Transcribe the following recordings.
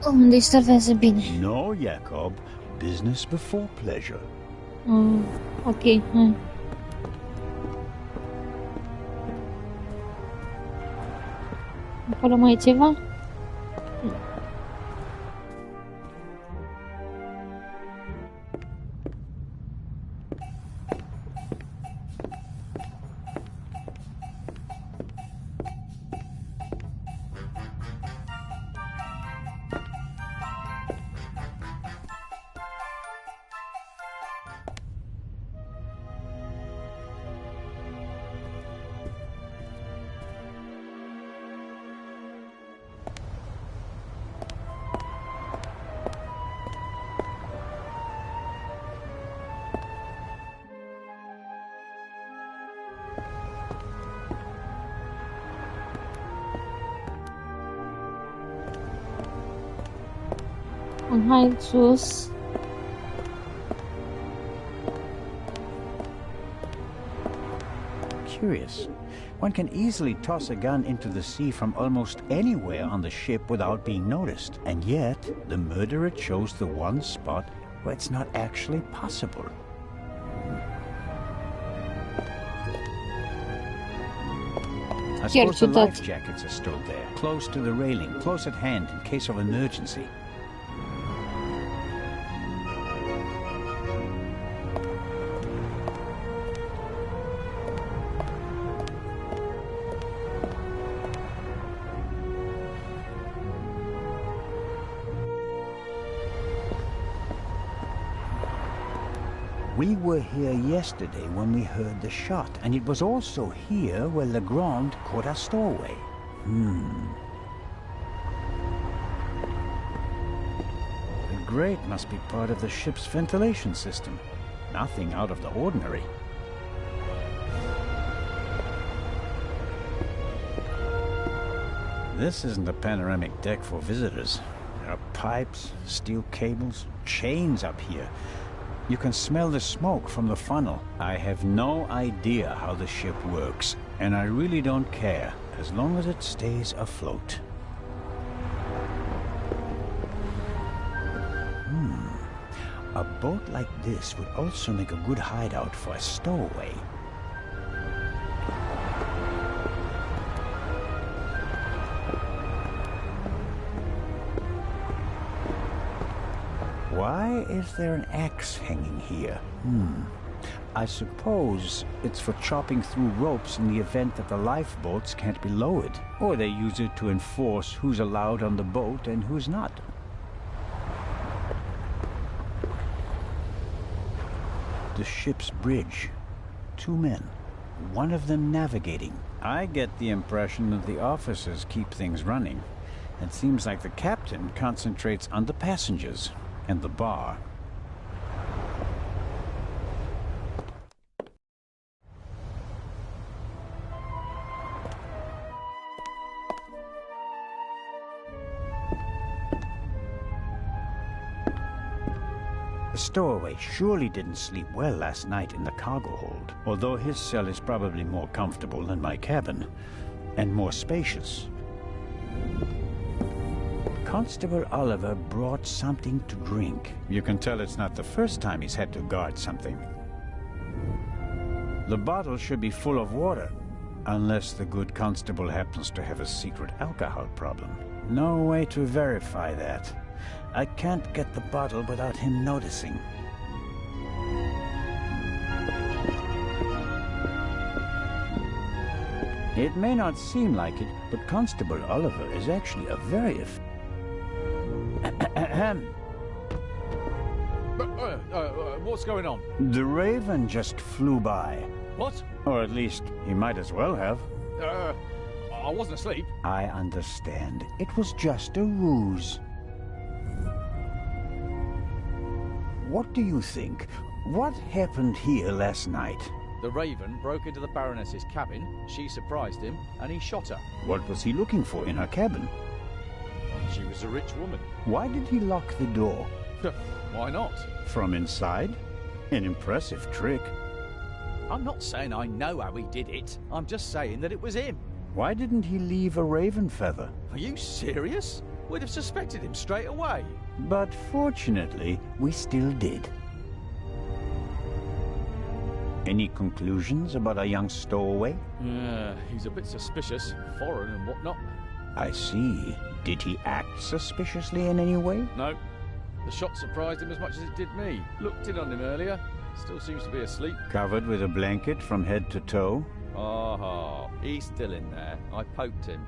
Unde îi salvează bine. No, Jacob. Business before pleasure. Ok, hai. Acolo mai e ceva? Hai sus. Curious. One can easily toss a gun into the sea from almost anywhere on the ship without being noticed. And yet, the murderer chose the one spot where it's not actually possible. I suppose the life jackets are stored there, close to the railing, close at hand in case of emergency. We were here yesterday when we heard the shot, and it was also here where Legrand caught our stowaway. The grate must be part of the ship's ventilation system. Nothing out of the ordinary. This isn't a panoramic deck for visitors. There are pipes, steel cables, chains up here. You can smell the smoke from the funnel. I have no idea how the ship works, and I really don't care, as long as it stays afloat. A boat like this would also make a good hideout for a stowaway. Why is there an axe hanging here? I suppose it's for chopping through ropes in the event that the lifeboats can't be lowered. Or they use it to enforce who's allowed on the boat and who's not. The ship's bridge. 2 men. One of them navigating. I get the impression that the officers keep things running. It seems like the captain concentrates on the passengers and the bar. The stowaway surely didn't sleep well last night in the cargo hold, although his cell is probably more comfortable than my cabin, and more spacious. Constable Oliver brought something to drink. You can tell it's not the first time he's had to guard something. The bottle should be full of water, unless the good constable happens to have a secret alcohol problem. No way to verify that. I can't get the bottle without him noticing. It may not seem like it, but Constable Oliver is actually a very What's going on? The Raven just flew by. What? Or at least, he might as well have. I wasn't asleep. I understand. It was just a ruse. What do you think? What happened here last night? The Raven broke into the Baroness's cabin, she surprised him, and he shot her. What was he looking for in her cabin? She was a rich woman. Why did he lock the door? Why not? From inside? An impressive trick. I'm not saying I know how he did it. I'm just saying that it was him. Why didn't he leave a raven feather? Are you serious? We'd have suspected him straight away. But fortunately, we still did. Any conclusions about our young stowaway? He's a bit suspicious, foreign and whatnot. I see. Did he act suspiciously in any way? No. The shot surprised him as much as it did me. Looked in on him earlier. Still seems to be asleep. Covered with a blanket from head to toe? Ah, he's still in there. I poked him.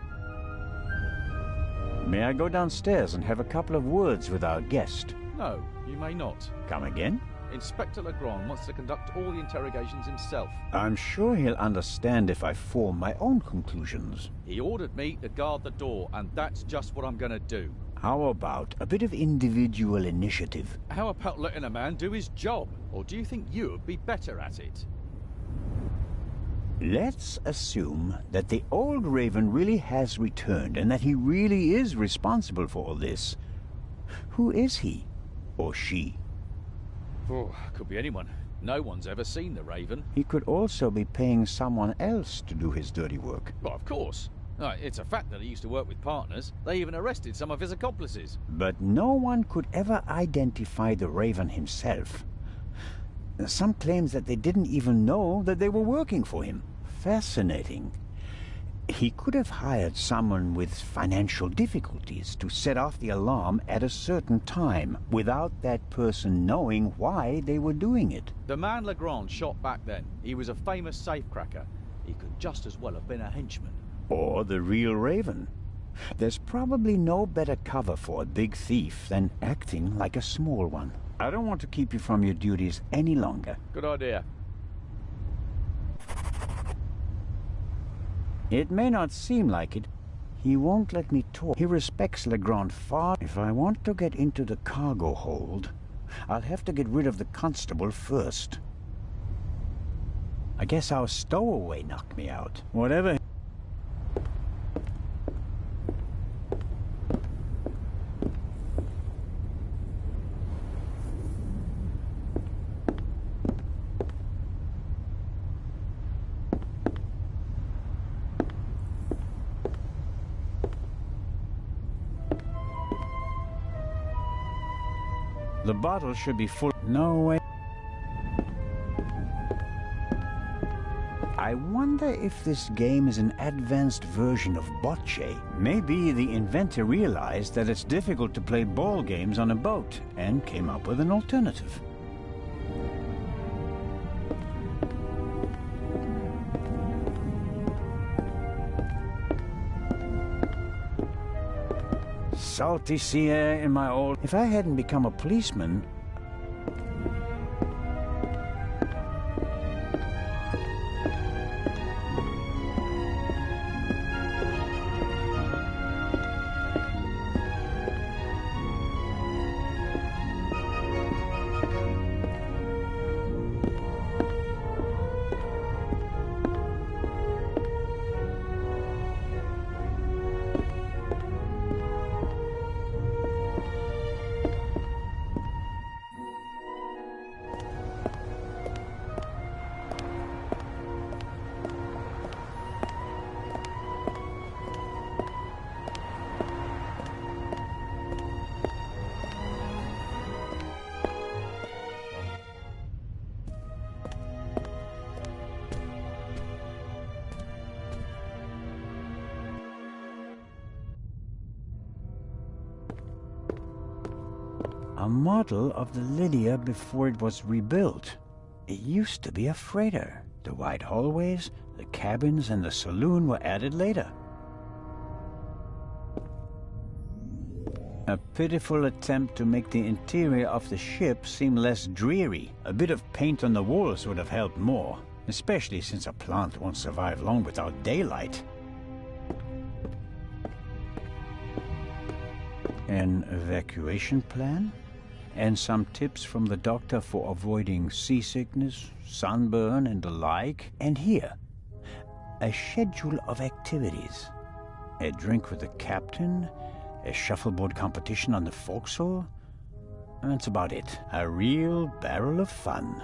May I go downstairs and have a couple of words with our guest? No, you may not. Come again? Inspector Legrand wants to conduct all the interrogations himself. I'm sure he'll understand if I form my own conclusions. He ordered me to guard the door, and that's just what I'm gonna do. How about a bit of individual initiative? How about letting a man do his job? Or do you think you'd be better at it? Let's assume that the old Raven really has returned and that he really is responsible for all this. Who is he? Or she? Oh, could be anyone. No one's ever seen the Raven. He could also be paying someone else to do his dirty work. Well, of course. It's a fact that he used to work with partners. They even arrested some of his accomplices. But no one could ever identify the Raven himself. Some claims that they didn't even know that they were working for him. Fascinating. He could have hired someone with financial difficulties to set off the alarm at a certain time without that person knowing why they were doing it. The man Legrand shot back then, he was a famous safecracker. He could just as well have been a henchman. Or the real Raven. There's probably no better cover for a big thief than acting like a small one. I don't want to keep you from your duties any longer. Good idea. It may not seem like it. He won't let me talk. He respects Legrand far. If I want to get into the cargo hold, I'll have to get rid of the constable first. I guess our stowaway knocked me out. Whatever. The bottle should be full. No way. I wonder if this game is an advanced version of bocce. Maybe the inventor realized that it's difficult to play ball games on a boat and came up with an alternative. Salty sea air in my old... If I hadn't become a policeman... A model of the Lydia before it was rebuilt. It used to be a freighter. The wide hallways, the cabins, and the saloon were added later. A pitiful attempt to make the interior of the ship seem less dreary. A bit of paint on the walls would have helped more, especially since a plant won't survive long without daylight. An evacuation plan? And some tips from the doctor for avoiding seasickness, sunburn, and the like. And here, a schedule of activities. A drink with the captain, a shuffleboard competition on the forecastle. That's about it. A real barrel of fun.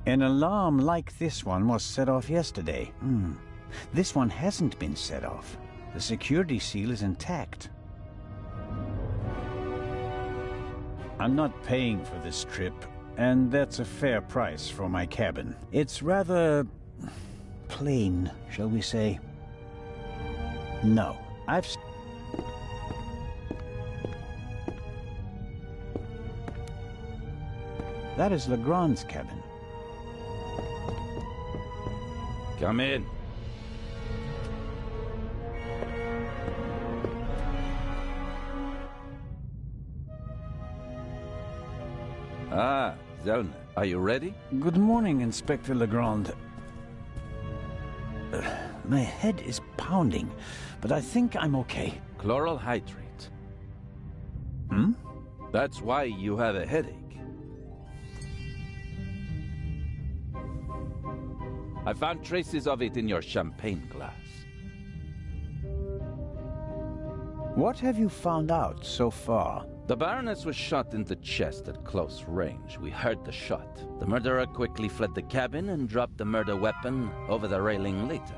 An alarm like this one was set off yesterday. This one hasn't been set off. The security seal is intact. I'm not paying for this trip, and that's a fair price for my cabin. It's rather plain, shall we say. No, That is Legrand's cabin. Come in. Ah, Zellner, are you ready? Good morning, Inspector Legrand. My head is pounding, but I think I'm okay. Chloral hydrate. That's why you have a headache. I found traces of it in your champagne glass. What have you found out so far? The Baroness was shot in the chest at close range. We heard the shot. The murderer quickly fled the cabin and dropped the murder weapon over the railing later.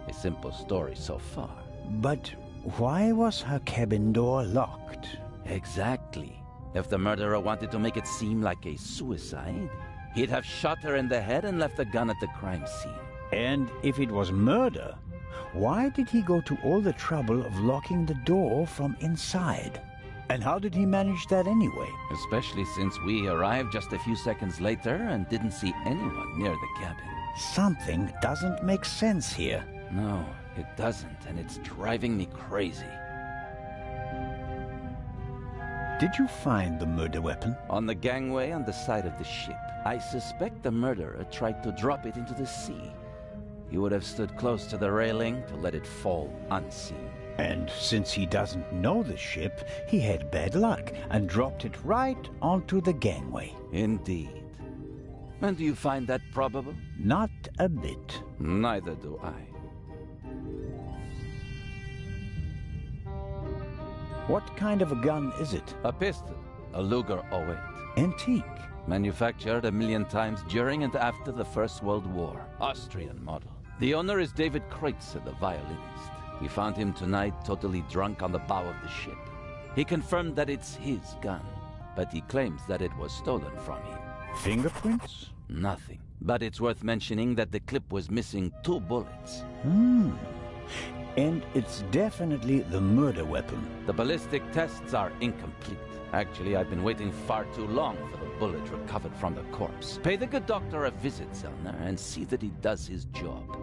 A simple story so far. But why was her cabin door locked? Exactly. If the murderer wanted to make it seem like a suicide, he'd have shot her in the head and left the gun at the crime scene. And if it was murder, why did he go to all the trouble of locking the door from inside? And how did he manage that anyway? Especially since we arrived just a few seconds later and didn't see anyone near the cabin. Something doesn't make sense here. No, it doesn't, and it's driving me crazy. Did you find the murder weapon? On the gangway on the side of the ship. I suspect the murderer tried to drop it into the sea. He would have stood close to the railing to let it fall unseen. And since he doesn't know the ship, he had bad luck and dropped it right onto the gangway. Indeed. And do you find that probable? Not a bit. Neither do I. What kind of a gun is it? A pistol, a Luger 08. Antique. Manufactured 1,000,000 times during and after the First World War. Austrian model. The owner is David Kreutzer, the violinist. We found him tonight totally drunk on the bow of the ship. He confirmed that it's his gun, but he claims that it was stolen from him. Fingerprints? Nothing. But it's worth mentioning that the clip was missing 2 bullets. And it's definitely the murder weapon. The ballistic tests are incomplete. Actually, I've been waiting far too long for the bullet recovered from the corpse. Pay the good doctor a visit, Zellner, and see that he does his job.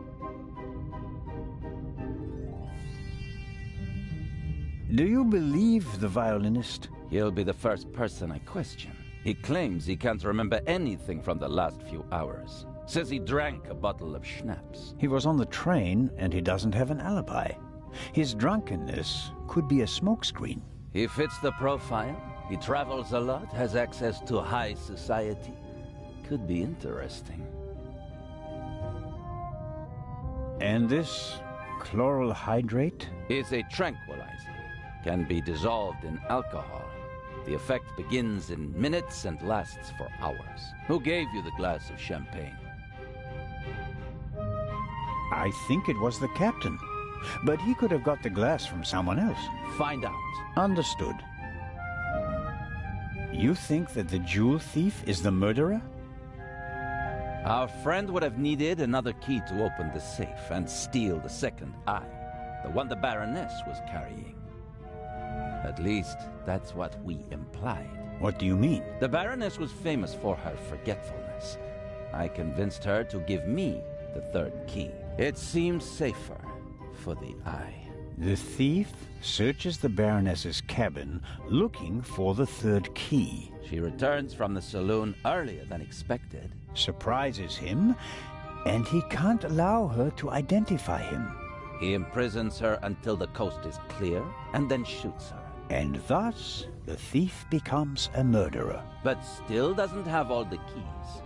Do you believe the violinist? He'll be the first person I question. He claims he can't remember anything from the last few hours. Says he drank a bottle of schnapps. He was on the train and he doesn't have an alibi. His drunkenness could be a smokescreen. He fits the profile. He travels a lot, has access to high society. Could be interesting. And this chloral hydrate? Is a tranquilizer. Can be dissolved in alcohol. The effect begins in minutes and lasts for hours. Who gave you the glass of champagne? I think it was the captain. But he could have got the glass from someone else. Find out. Understood. You think that the jewel thief is the murderer? Our friend would have needed another key to open the safe and steal the second eye, the one the Baroness was carrying. At least, that's what we implied. What do you mean? The Baroness was famous for her forgetfulness. I convinced her to give me the third key. It seemed safer for the eye. The thief searches the Baroness's cabin looking for the third key. She returns from the saloon earlier than expected. Surprises him, and he can't allow her to identify him. He imprisons her until the coast is clear, and then shoots her. And thus, the thief becomes a murderer. But still doesn't have all the keys.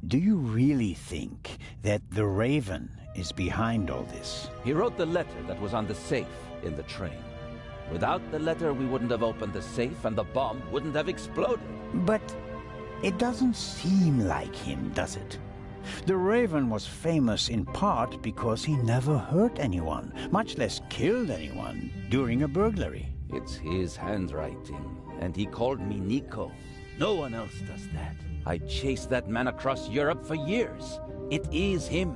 Do you really think that the Raven is behind all this? He wrote the letter that was on the safe in the train. Without the letter, we wouldn't have opened the safe and the bomb wouldn't have exploded. But it doesn't seem like him, does it? The Raven was famous in part because he never hurt anyone, much less killed anyone, during a burglary. It's his handwriting, and he called me Nico. No one else does that. I chased that man across Europe for years. It is him.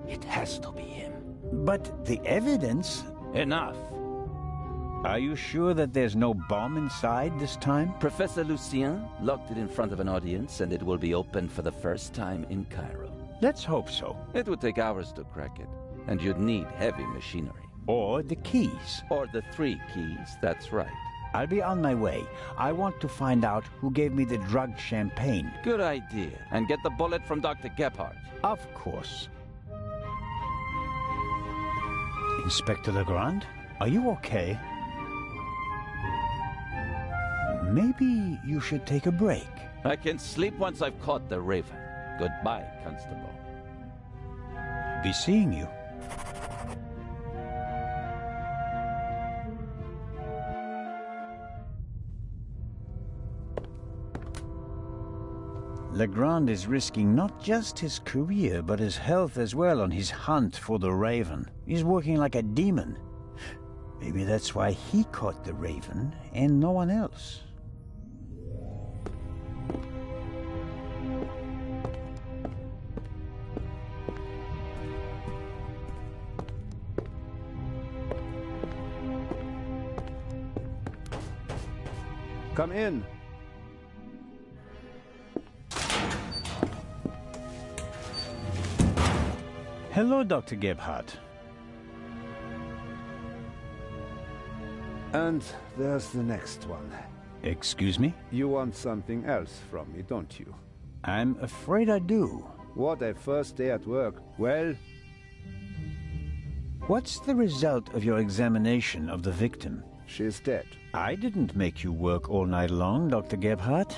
It has to be him. But the evidence... Enough. Are you sure that there's no bomb inside this time? Professor Lucien locked it in front of an audience, and it will be opened for the first time in Cairo. Let's hope so. It would take hours to crack it, and you'd need heavy machinery. Or the keys. Or the 3 keys, that's right. I'll be on my way. I want to find out who gave me the drugged champagne. Good idea. And get the bullet from Dr. Gebhardt. Of course. Inspector Legrand, are you okay? Maybe you should take a break. I can sleep once I've caught the Raven. Goodbye, Constable. Be seeing you. Legrand is risking not just his career, but his health as well on his hunt for the Raven. He's working like a demon. Maybe that's why he caught the Raven and no one else. Come in. Hello, Dr. Gebhardt. And there's the next one. Excuse me? You want something else from me, don't you? I'm afraid I do. What a first day at work. Well, What's the result of your examination of the victim? she's dead. I didn't make you work all night long, Dr. Gebhardt.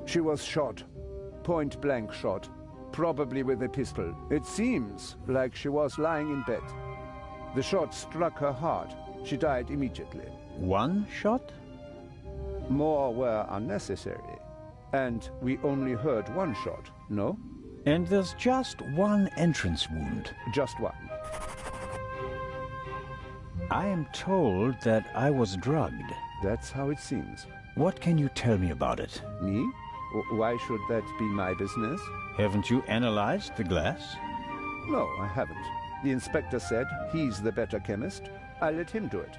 She was shot. Point-blank shot. Probably with a pistol. It seems like she was lying in bed. The shot struck her heart. She died immediately. One shot? More were unnecessary. And we only heard one shot, no? And there's just one entrance wound. Just one. I am told that I was drugged. That's how it seems. What can you tell me about it? Me? Why should that be my business? Haven't you analyzed the glass? No, I haven't. The inspector said he's the better chemist. I let him do it.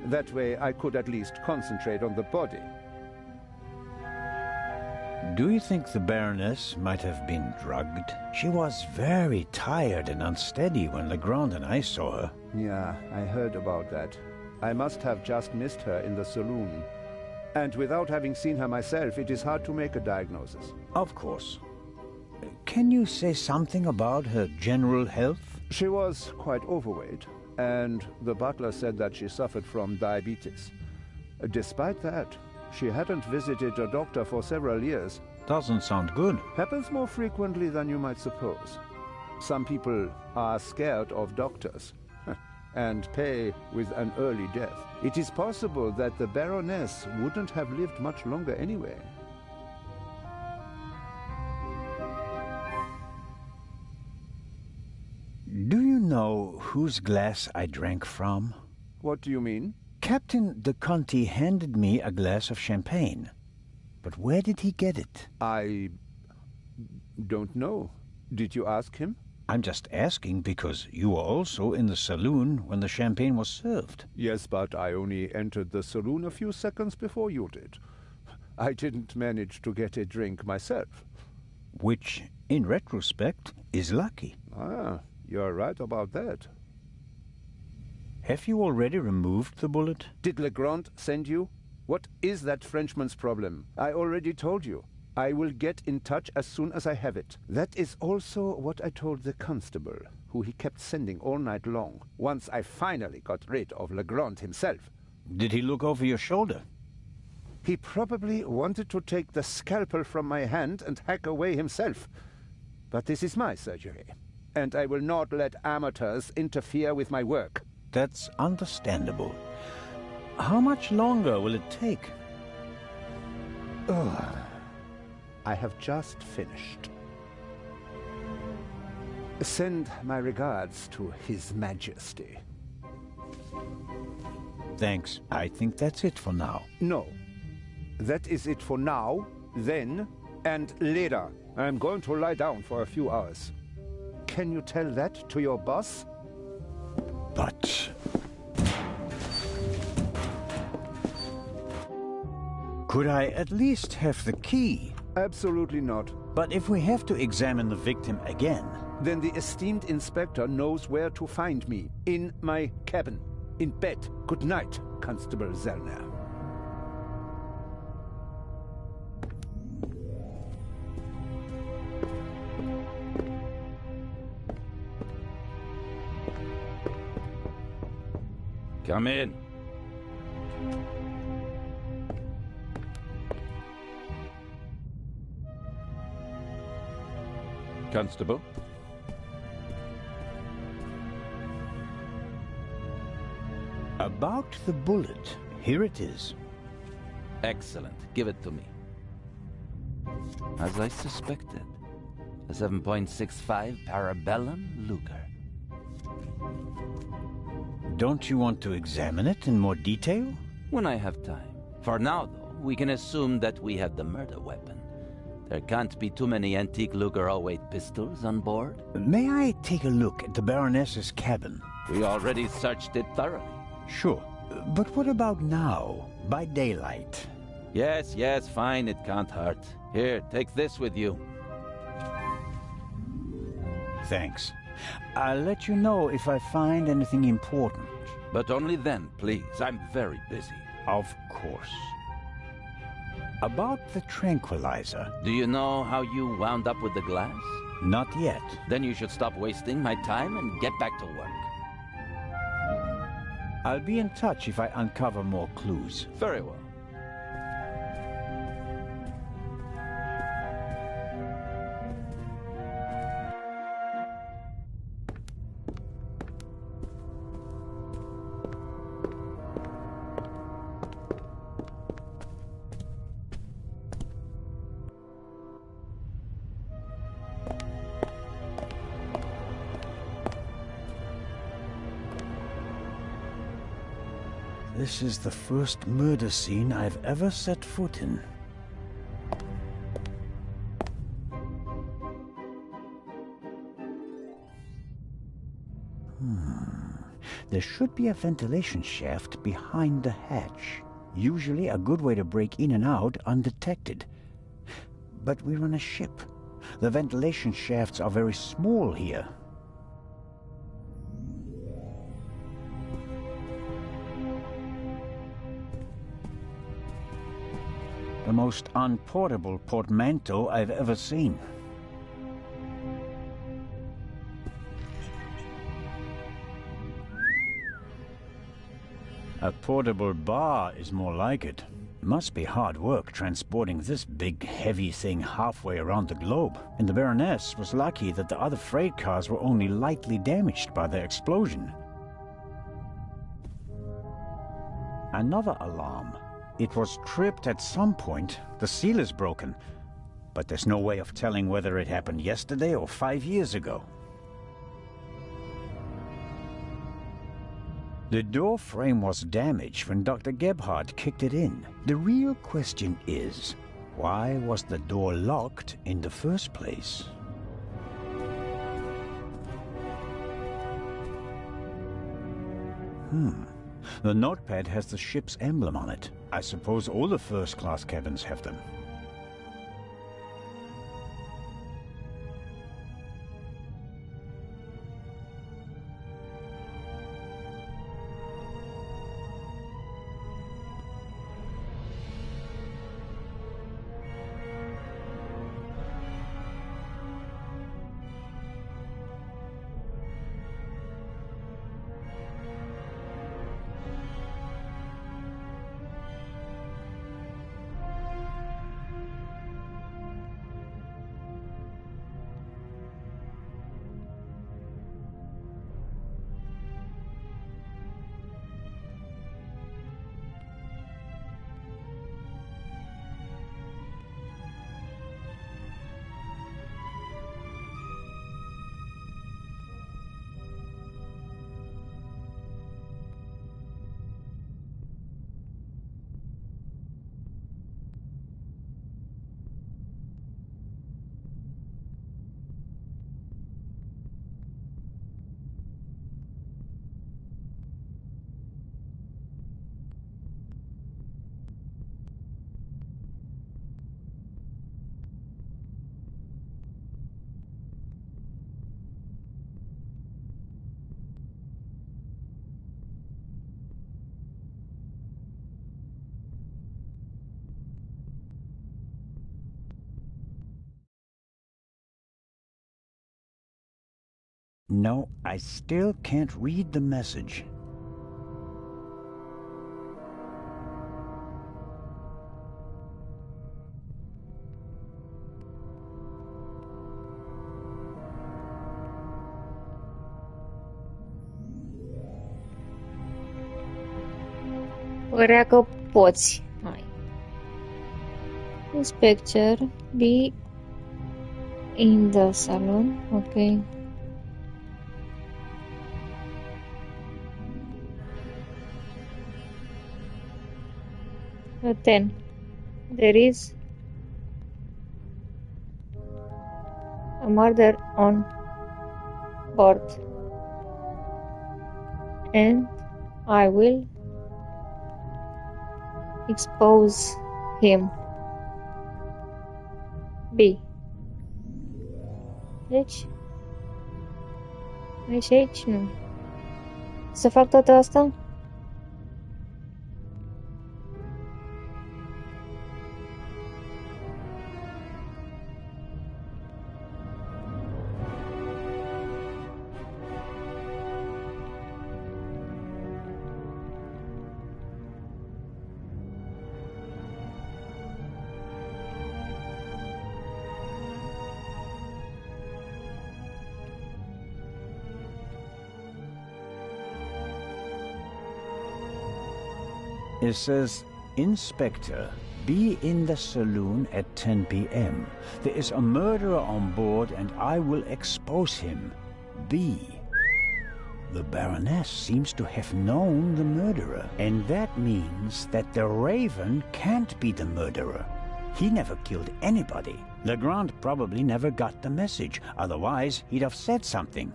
That way I could at least concentrate on the body. Do you think the Baroness might have been drugged? She was very tired and unsteady when Legrand and I saw her. Yeah, I heard about that. I must have just missed her in the saloon. And without having seen her myself, it is hard to make a diagnosis. Of course. Can you say something about her general health? She was quite overweight, and the butler said that she suffered from diabetes. Despite that, she hadn't visited a doctor for several years. Doesn't sound good. Happens more frequently than you might suppose. Some people are scared of doctors and pay with an early death. It is possible that the Baroness wouldn't have lived much longer anyway. Do you know whose glass I drank from? What do you mean? Captain de Conti handed me a glass of champagne. But where did he get it? I don't know. Did you ask him? I'm just asking because you were also in the saloon when the champagne was served. Yes, but I only entered the saloon a few seconds before you did. I didn't manage to get a drink myself. Which, in retrospect, is lucky. Ah, you're right about that. Have you already removed the bullet? Did Legrand send you? What is that Frenchman's problem? I already told you. I will get in touch as soon as I have it. That is also what I told the constable, who he kept sending all night long, once I finally got rid of Legrand himself. Did he look over your shoulder? He probably wanted to take the scalpel from my hand and hack away himself. But this is my surgery, and I will not let amateurs interfere with my work. That's understandable. How much longer will it take? I have just finished. Send my regards to His Majesty. Thanks. I think that's it for now. No. That is it for now, then, and later. I'm going to lie down for a few hours. Can you tell that to your boss? But... could I at least have the key? Absolutely not. But if we have to examine the victim again... Then the esteemed inspector knows where to find me. In my cabin. In bed. Good night, Constable Zellner. Come in. Constable? About the bullet. Here it is. Excellent. Give it to me. As I suspected, a 7.65 Parabellum Luger. Don't you want to examine it in more detail? When I have time. For now, though, we can assume that we have the murder weapon. There can't be too many antique Luger 08 pistols on board. May I take a look at the Baroness's cabin? We already searched it thoroughly. Sure. But what about now, by daylight? Yes, fine, it can't hurt. Here, take this with you. Thanks. I'll let you know if I find anything important. But only then, please. I'm very busy. Of course. About the tranquilizer. Do you know how you wound up with the glass? Not yet. Then you should stop wasting my time and get back to work. I'll be in touch if I uncover more clues. Very well. This is the first murder scene I've ever set foot in. There should be a ventilation shaft behind the hatch. Usually a good way to break in and out undetected. But we're on a ship. The ventilation shafts are very small here. The most unportable portmanteau I've ever seen. A portable bar is more like it. Must be hard work transporting this big, heavy thing halfway around the globe. And the Baroness was lucky that the other freight cars were only lightly damaged by the explosion. Another alarm. It was tripped at some point. The seal is broken. But there's no way of telling whether it happened yesterday or 5 years ago. The door frame was damaged when Dr. Gebhardt kicked it in. The real question is, why was the door locked in the first place? The notepad has the ship's emblem on it. I suppose all the first-class cabins have them. No, I still can't read the message. Părea că poți. Hai. Inspector, be in the salon. Ok. A 10. There is a murder on board. And I will expose him. B. Deci, aici, nu. Să fac toată asta? It says, Inspector, be in the saloon at 10 p.m. There is a murderer on board and I will expose him. B. The Baroness seems to have known the murderer, and that means that the Raven can't be the murderer. He never killed anybody. Legrand probably never got the message, otherwise he'd have said something.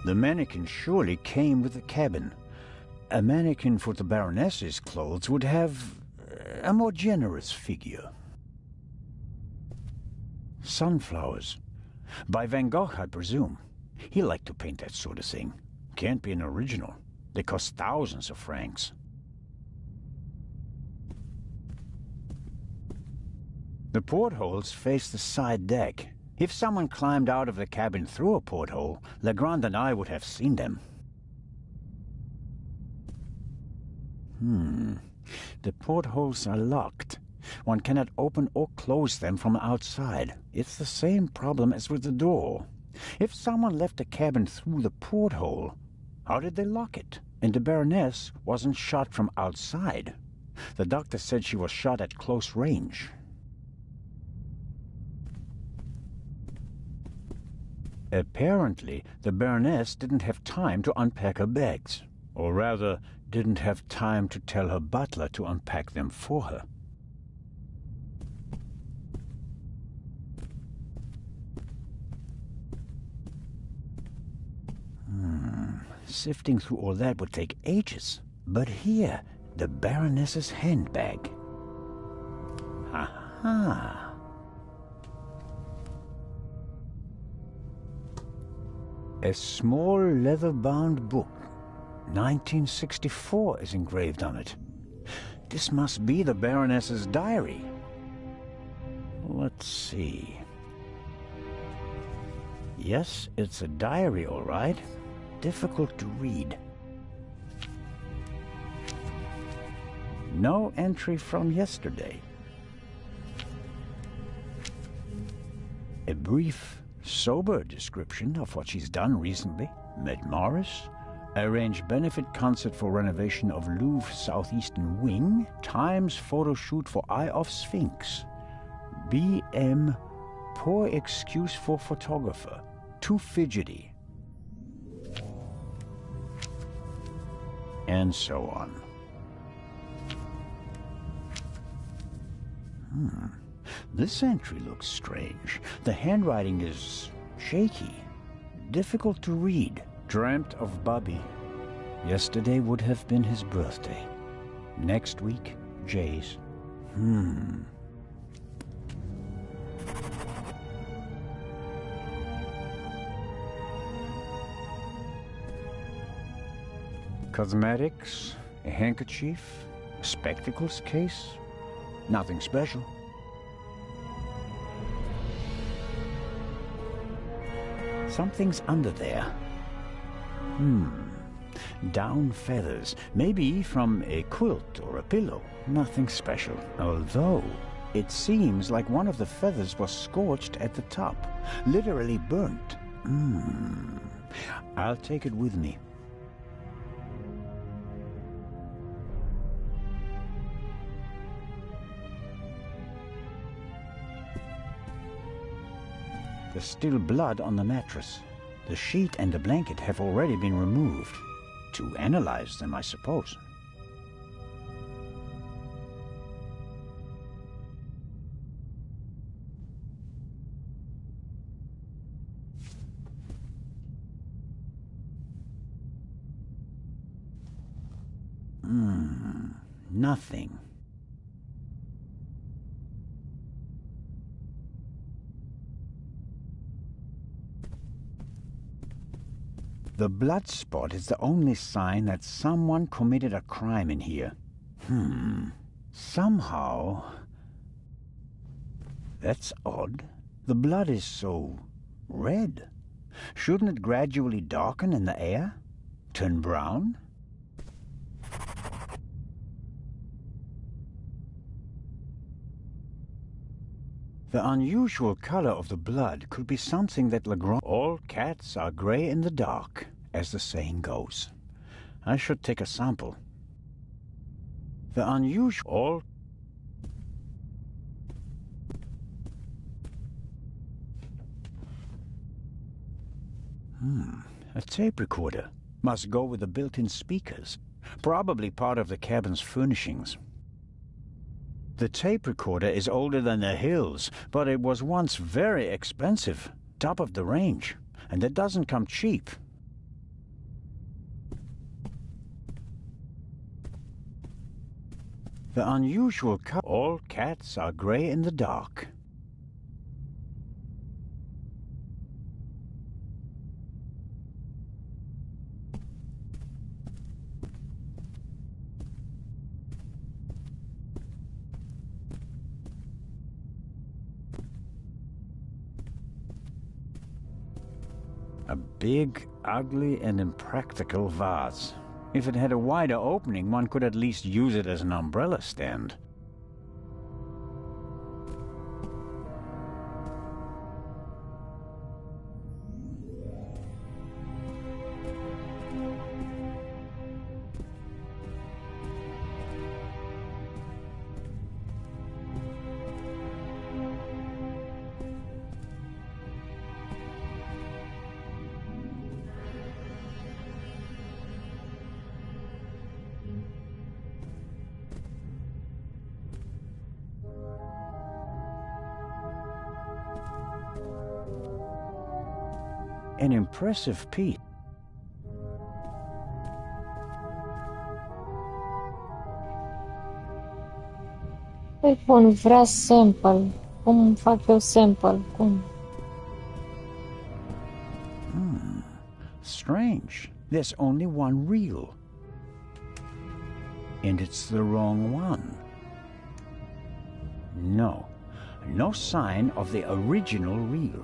The mannequin surely came with the cabin. A mannequin for the Baroness's clothes would have a more generous figure. Sunflowers. By Van Gogh, I presume. He liked to paint that sort of thing. Can't be an original. They cost thousands of francs. The portholes face the side deck. If someone climbed out of the cabin through a porthole, Legrand and I would have seen them. The portholes are locked. One cannot open or close them from outside. It's the same problem as with the door. If someone left the cabin through the porthole, how did they lock it? And the Baroness wasn't shot from outside. The doctor said she was shot at close range. Apparently, the Baroness didn't have time to unpack her bags. Or rather, didn't have time to tell her butler to unpack them for her. Sifting through all that would take ages. But here, the Baroness's handbag. Aha! A small leather-bound book. 1964 is engraved on it. This must be the Baroness's diary. Let's see. Yes, it's a diary, all right. Difficult to read. No entry from yesterday. A brief, sober description of what she's done recently. Met Morris, arranged benefit concert for renovation of Louvre Southeastern Wing, Times photo shoot for Eye of Sphinx, BM, poor excuse for photographer, too fidgety, and so on. This entry looks strange. The handwriting is shaky, difficult to read. Dreamt of Bobby. Yesterday would have been his birthday. Next week, Jay's. Cosmetics, a handkerchief, a spectacles case. Nothing special. Something's under there. Down feathers. Maybe from a quilt or a pillow. Nothing special. Although, it seems like one of the feathers was scorched at the top. Literally burnt. I'll take it with me. There's still blood on the mattress. The sheet and the blanket have already been removed. To analyze them, I suppose. Nothing. The blood spot is the only sign that someone committed a crime in here. Somehow... That's odd. The blood is so... red. Shouldn't it gradually darken in the air? Turn brown? The unusual color of the blood could be something that Legrand... All cats are gray in the dark, as the saying goes. I should take a sample. The unusual... A tape recorder. Must go with the built-in speakers. Probably part of the cabin's furnishings. The tape recorder is older than the hills, but it was once very expensive, top of the range, and it doesn't come cheap. The unusual all cats are gray in the dark. A big, ugly, and impractical vase. If it had a wider opening, one could at least use it as an umbrella stand. An impressive piece. Păi bun, vrea sample. Cum fac eu sample? Cum? Strange. There's only one reel. And it's the wrong one. No. No sign of the original reel.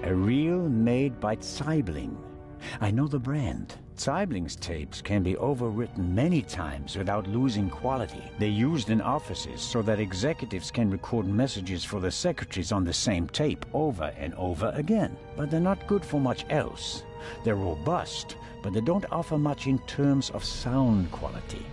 A reel made by Zeibling. I know the brand. Zeibling's tapes can be overwritten many times without losing quality. They're used in offices so that executives can record messages for the secretaries on the same tape over and over again. But they're not good for much else. They're robust, but they don't offer much in terms of sound quality.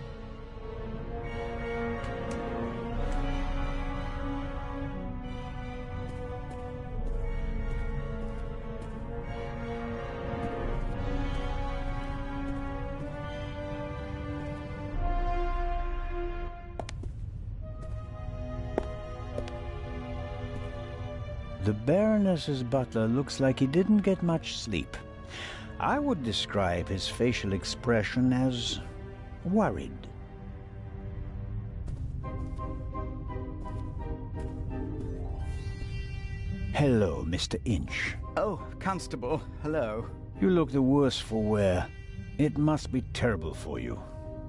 The Baroness's butler looks like he didn't get much sleep. I would describe his facial expression as worried. Hello, Mr. Inch. Oh, Constable, hello. You look the worse for wear. It must be terrible for you.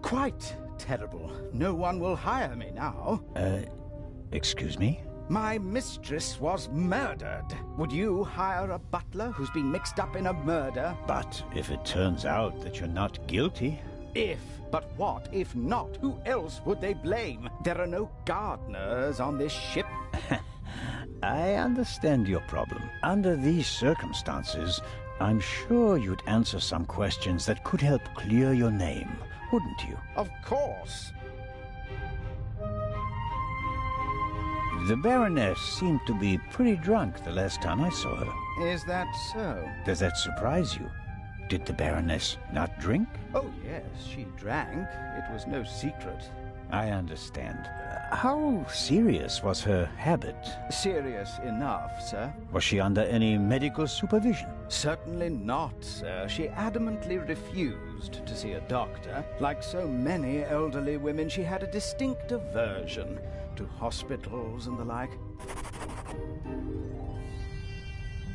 Quite terrible. No one will hire me now. Excuse me? My mistress was murdered. Would you hire a butler who's been mixed up in a murder? But if it turns out that you're not guilty... If, but what if not? Who else would they blame? There are no gardeners on this ship. I understand your problem. Under these circumstances, I'm sure you'd answer some questions that could help clear your name, wouldn't you? Of course. The Baroness seemed to be pretty drunk the last time I saw her. Is that so? Does that surprise you? Did the Baroness not drink? Oh, yes, she drank. It was no secret. I understand. How serious was her habit? Serious enough, sir. Was she under any medical supervision? Certainly not, sir. She adamantly refused to see a doctor. Like so many elderly women, she had a distinct aversion to hospitals and the like.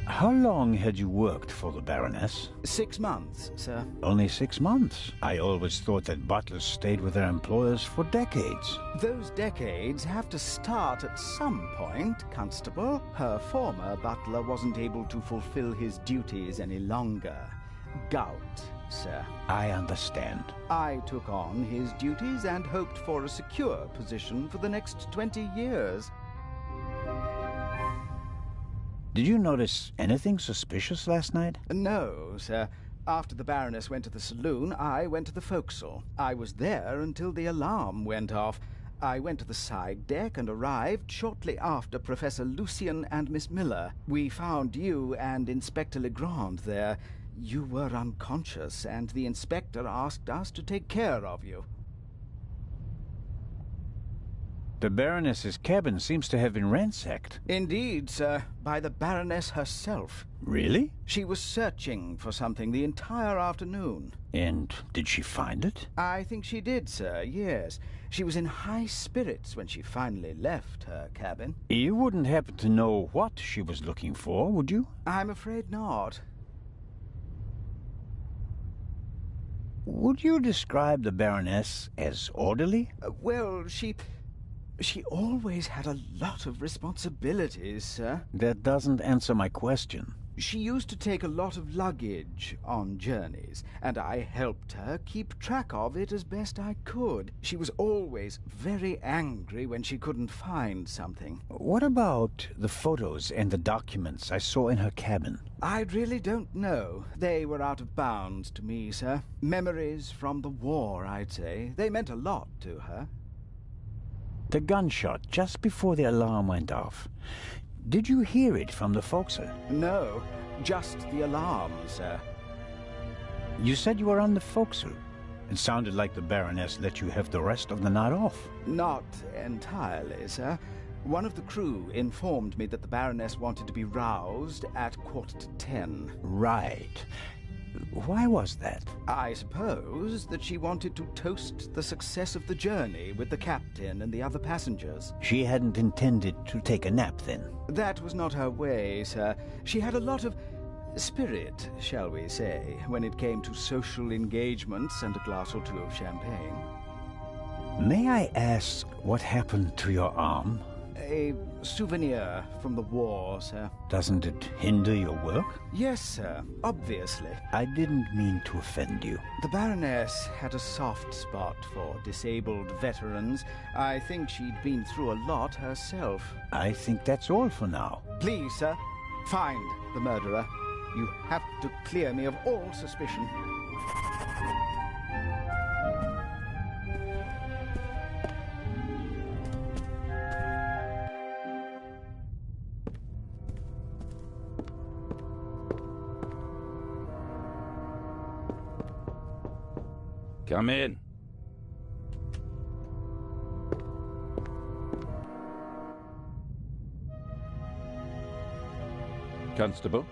How long had you worked for the Baroness? 6 months, sir. Only 6 months? I always thought that butlers stayed with their employers for decades. Those decades have to start at some point, Constable. Her former butler wasn't able to fulfill his duties any longer. Gout, sir. I understand. I took on his duties and hoped for a secure position for the next 20 years. Did you notice anything suspicious last night? No, sir. After the Baroness went to the saloon, I went to the forecastle. I was there until the alarm went off. I went to the side deck and arrived shortly after Professor Lucien and Miss Miller. We found you and Inspector Legrand there. You were unconscious, and the inspector asked us to take care of you. The Baroness's cabin seems to have been ransacked. Indeed, sir, by the Baroness herself. Really? She was searching for something the entire afternoon. And did she find it? I think she did, sir, yes. She was in high spirits when she finally left her cabin. You wouldn't happen to know what she was looking for, would you? I'm afraid not. Would you describe the Baroness as orderly? Well, She always had a lot of responsibilities, sir. That doesn't answer my question. She used to take a lot of luggage on journeys, and I helped her keep track of it as best I could. She was always very angry when she couldn't find something. What about the photos and the documents I saw in her cabin? I really don't know. They were out of bounds to me, sir. Memories from the war, I'd say. They meant a lot to her. The gunshot just before the alarm went off. Did you hear it from the forecastle? No, just the alarm, sir. You said you were on the forecastle. It sounded like the Baroness let you have the rest of the night off. Not entirely, sir. One of the crew informed me that the Baroness wanted to be roused at 10:15. Right. Why was that? I suppose that she wanted to toast the success of the journey with the captain and the other passengers. She hadn't intended to take a nap then? That was not her way, sir. She had a lot of spirit, shall we say, when it came to social engagements and a glass or two of champagne. May I ask what happened to your arm? A souvenir from the war, sir. Doesn't it hinder your work? Yes, sir, obviously. I didn't mean to offend you. The Baroness had a soft spot for disabled veterans. I think she'd been through a lot herself. I think that's all for now. Please, sir, find the murderer. You have to clear me of all suspicion. Come in. Constable?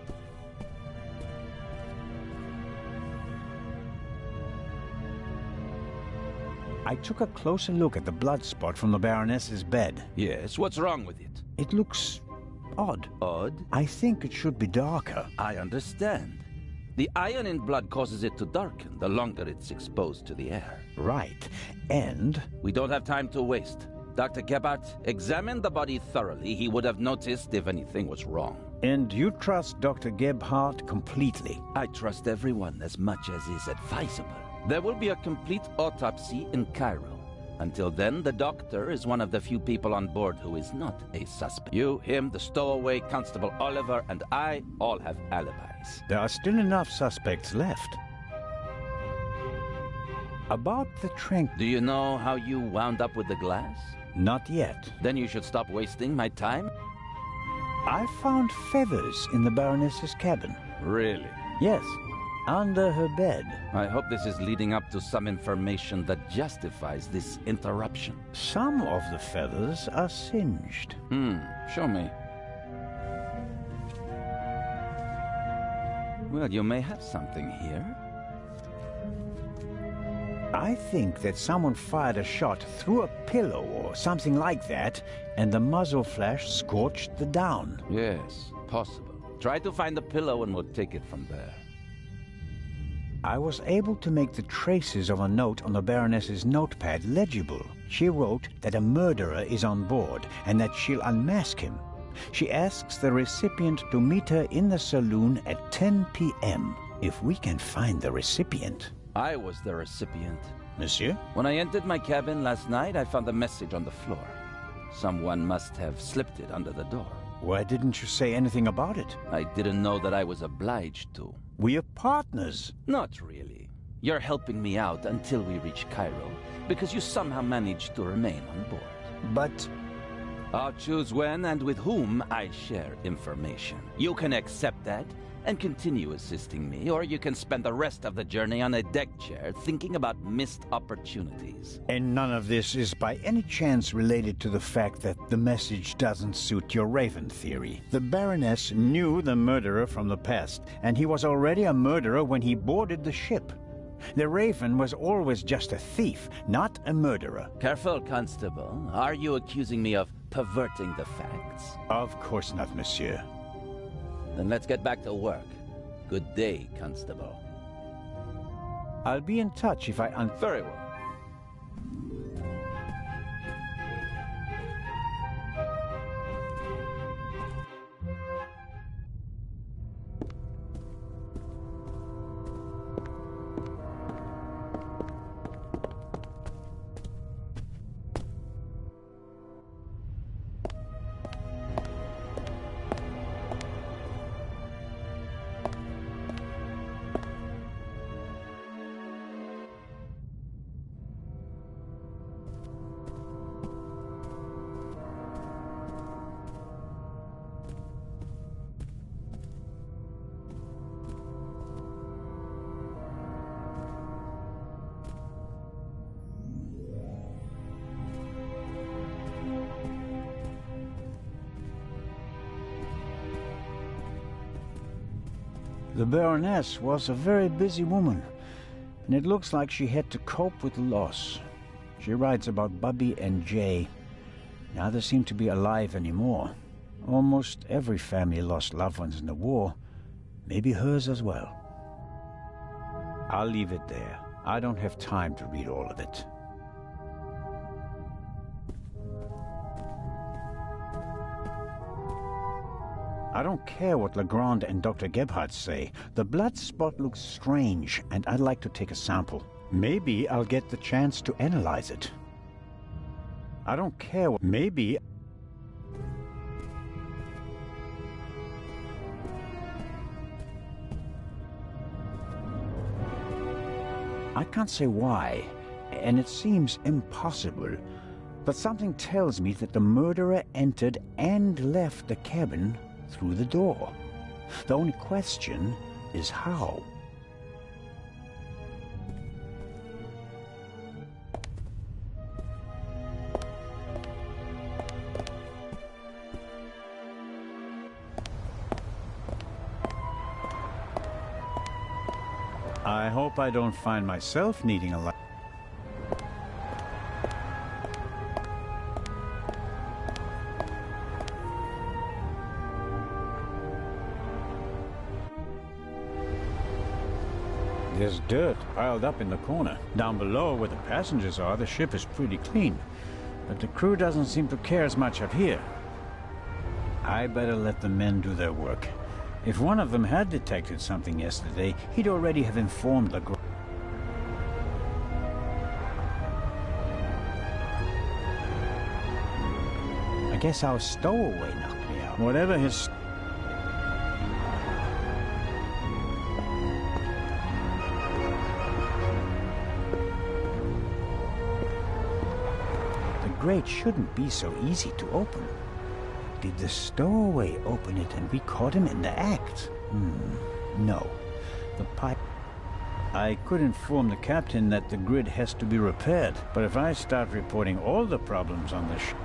I took a closer look at the blood spot from the Baroness's bed. Yes, what's wrong with it? It looks odd. Odd? I think it should be darker. I understand. The iron in blood causes it to darken the longer it's exposed to the air. Right. And We don't have time to waste. Dr. Gebhardt examined the body thoroughly. He would have noticed if anything was wrong. you trust Dr. Gebhardt completely. I trust everyone as much as is advisable. There will be a complete autopsy in Cairo. Until then, the doctor is one of the few people on board who is not a suspect. You, him, the stowaway, Constable Oliver, and I all have alibis. There are still enough suspects left. About the trank... Do you know how you wound up with the glass? Not yet. Then you should stop wasting my time. I found feathers in the Baroness's cabin. Really? Yes, under her bed. I hope this is leading up to some information that justifies this interruption. Some of the feathers are singed. Show me. Well, you may have something here. I think that someone fired a shot through a pillow or something like that, and the muzzle flash scorched the down. Yes, possible. Try to find the pillow and we'll take it from there. I was able to make the traces of a note on the Baroness's notepad legible. She wrote that a murderer is on board and that she'll unmask him. She asks the recipient to meet her in the saloon at 10 p.m. If we can find the recipient. I was the recipient. Monsieur? When I entered my cabin last night, I found a message on the floor. Someone must have slipped it under the door. Why didn't you say anything about it? I didn't know that I was obliged to. We are partners. Not really. You're helping me out until we reach Cairo, because you somehow managed to remain on board. But I'll choose when and with whom I share information. You can accept that and continue assisting me, or you can spend the rest of the journey on a deck chair thinking about missed opportunities. And none of this is by any chance related to the fact that the message doesn't suit your Raven theory. The Baroness knew the murderer from the past, and he was already a murderer when he boarded the ship. The Raven was always just a thief, not a murderer. Careful, Constable. Are you accusing me of perverting the facts? Of course not, monsieur. Then let's get back to work. Good day, Constable. I'll be in touch if I Very well. The Baroness was a very busy woman, and it looks like she had to cope with loss. She writes about Bubby and Jay. Neither seem to be alive anymore. Almost every family lost loved ones in the war. Maybe hers as well. I'll leave it there. I don't have time to read all of it. I don't care what Legrand and Dr. Gebhardt say. The blood spot looks strange, and I'd like to take a sample. Maybe I'll get the chance to analyze it. I don't care what... Maybe... I can't say why, and it seems impossible. But something tells me that the murderer entered and left the cabin through the door. The only question is how. I hope I don't find myself needing a light. There's dirt piled up in the corner. Down below, where the passengers are, the ship is pretty clean. But the crew doesn't seem to care as much up here. I better let the men do their work. If one of them had detected something yesterday, he'd already have informed the group. I guess our stowaway knocked me out. Whatever his... The grate shouldn't be so easy to open. Did the stowaway open it and we caught him in the act? No. The pipe... I could inform the captain that the grid has to be repaired, but if I start reporting all the problems on the ship...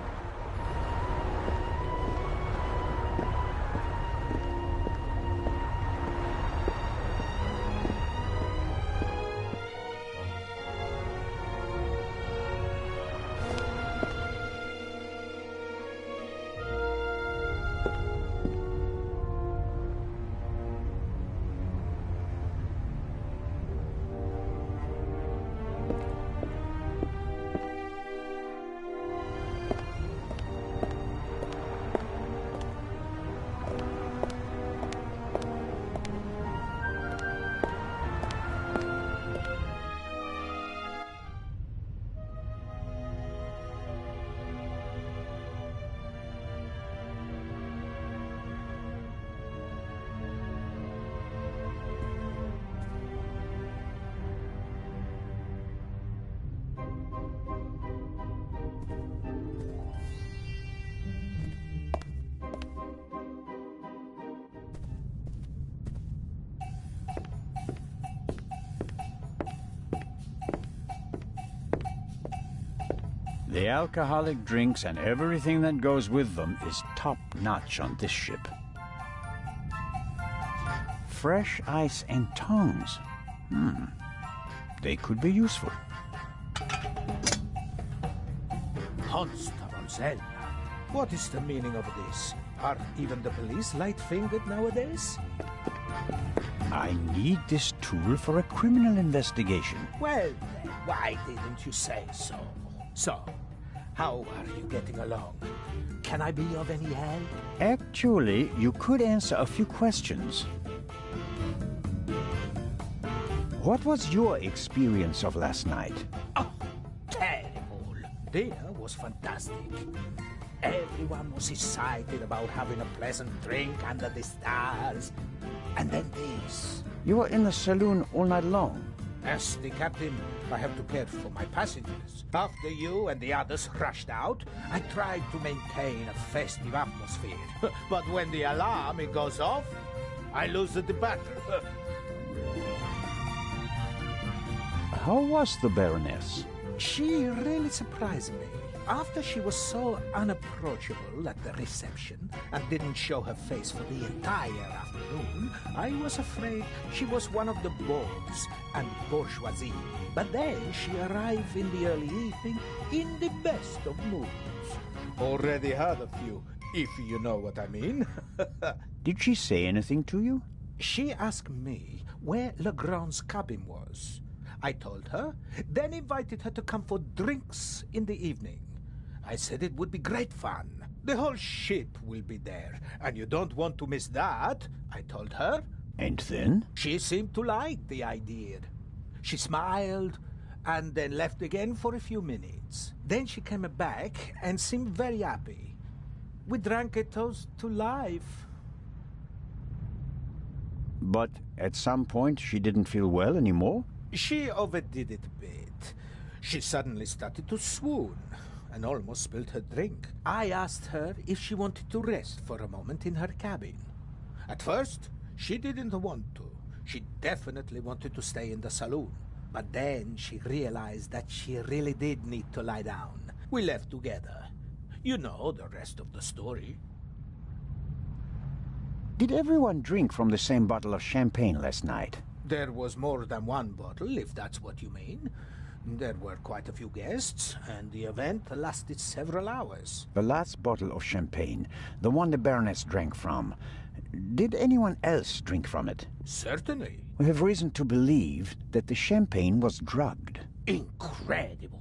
The alcoholic drinks and everything that goes with them is top-notch on this ship. Fresh ice and tongs. They could be useful. Hans Taranzella. What is the meaning of this? Are even the police light-fingered nowadays? I need this tool for a criminal investigation. Well, then, why didn't you say so? So, how are you getting along? Can I be of any help? Actually, you could answer a few questions. What was your experience of last night? Oh, terrible. Dinner was fantastic. Everyone was excited about having a pleasant drink under the stars. And then this. You were in the saloon all night long. As the captain, I have to care for my passengers. After you and the others rushed out, I tried to maintain a festive atmosphere. But when the alarm goes off, I lose the battle. How was the Baroness? She really surprised me. After she was so unapproachable at the reception and didn't show her face for the entire afternoon, I was afraid she was one of the bores and bourgeoisie. But then she arrived in the early evening in the best of moods. Already had a few, if you know what I mean. Did she say anything to you? She asked me where Legrand's cabin was. I told her, then invited her to come for drinks in the evening. I said it would be great fun. The whole ship will be there, and you don't want to miss that, I told her. And then? She seemed to like the idea. She smiled, and then left again for a few minutes. Then she came back and seemed very happy. We drank a toast to life. But at some point she didn't feel well anymore? She overdid it a bit. She suddenly started to swoon and almost spilled her drink. I asked her if she wanted to rest for a moment in her cabin. At first, she didn't want to. She definitely wanted to stay in the saloon. But then she realized that she really did need to lie down. We left together. You know the rest of the story. Did everyone drink from the same bottle of champagne last night? There was more than one bottle, if that's what you mean. There were quite a few guests, and the event lasted several hours. The last bottle of champagne, the one the Baroness drank from, Did anyone else drink from it? Certainly. We have reason to believe that the champagne was drugged. Incredible.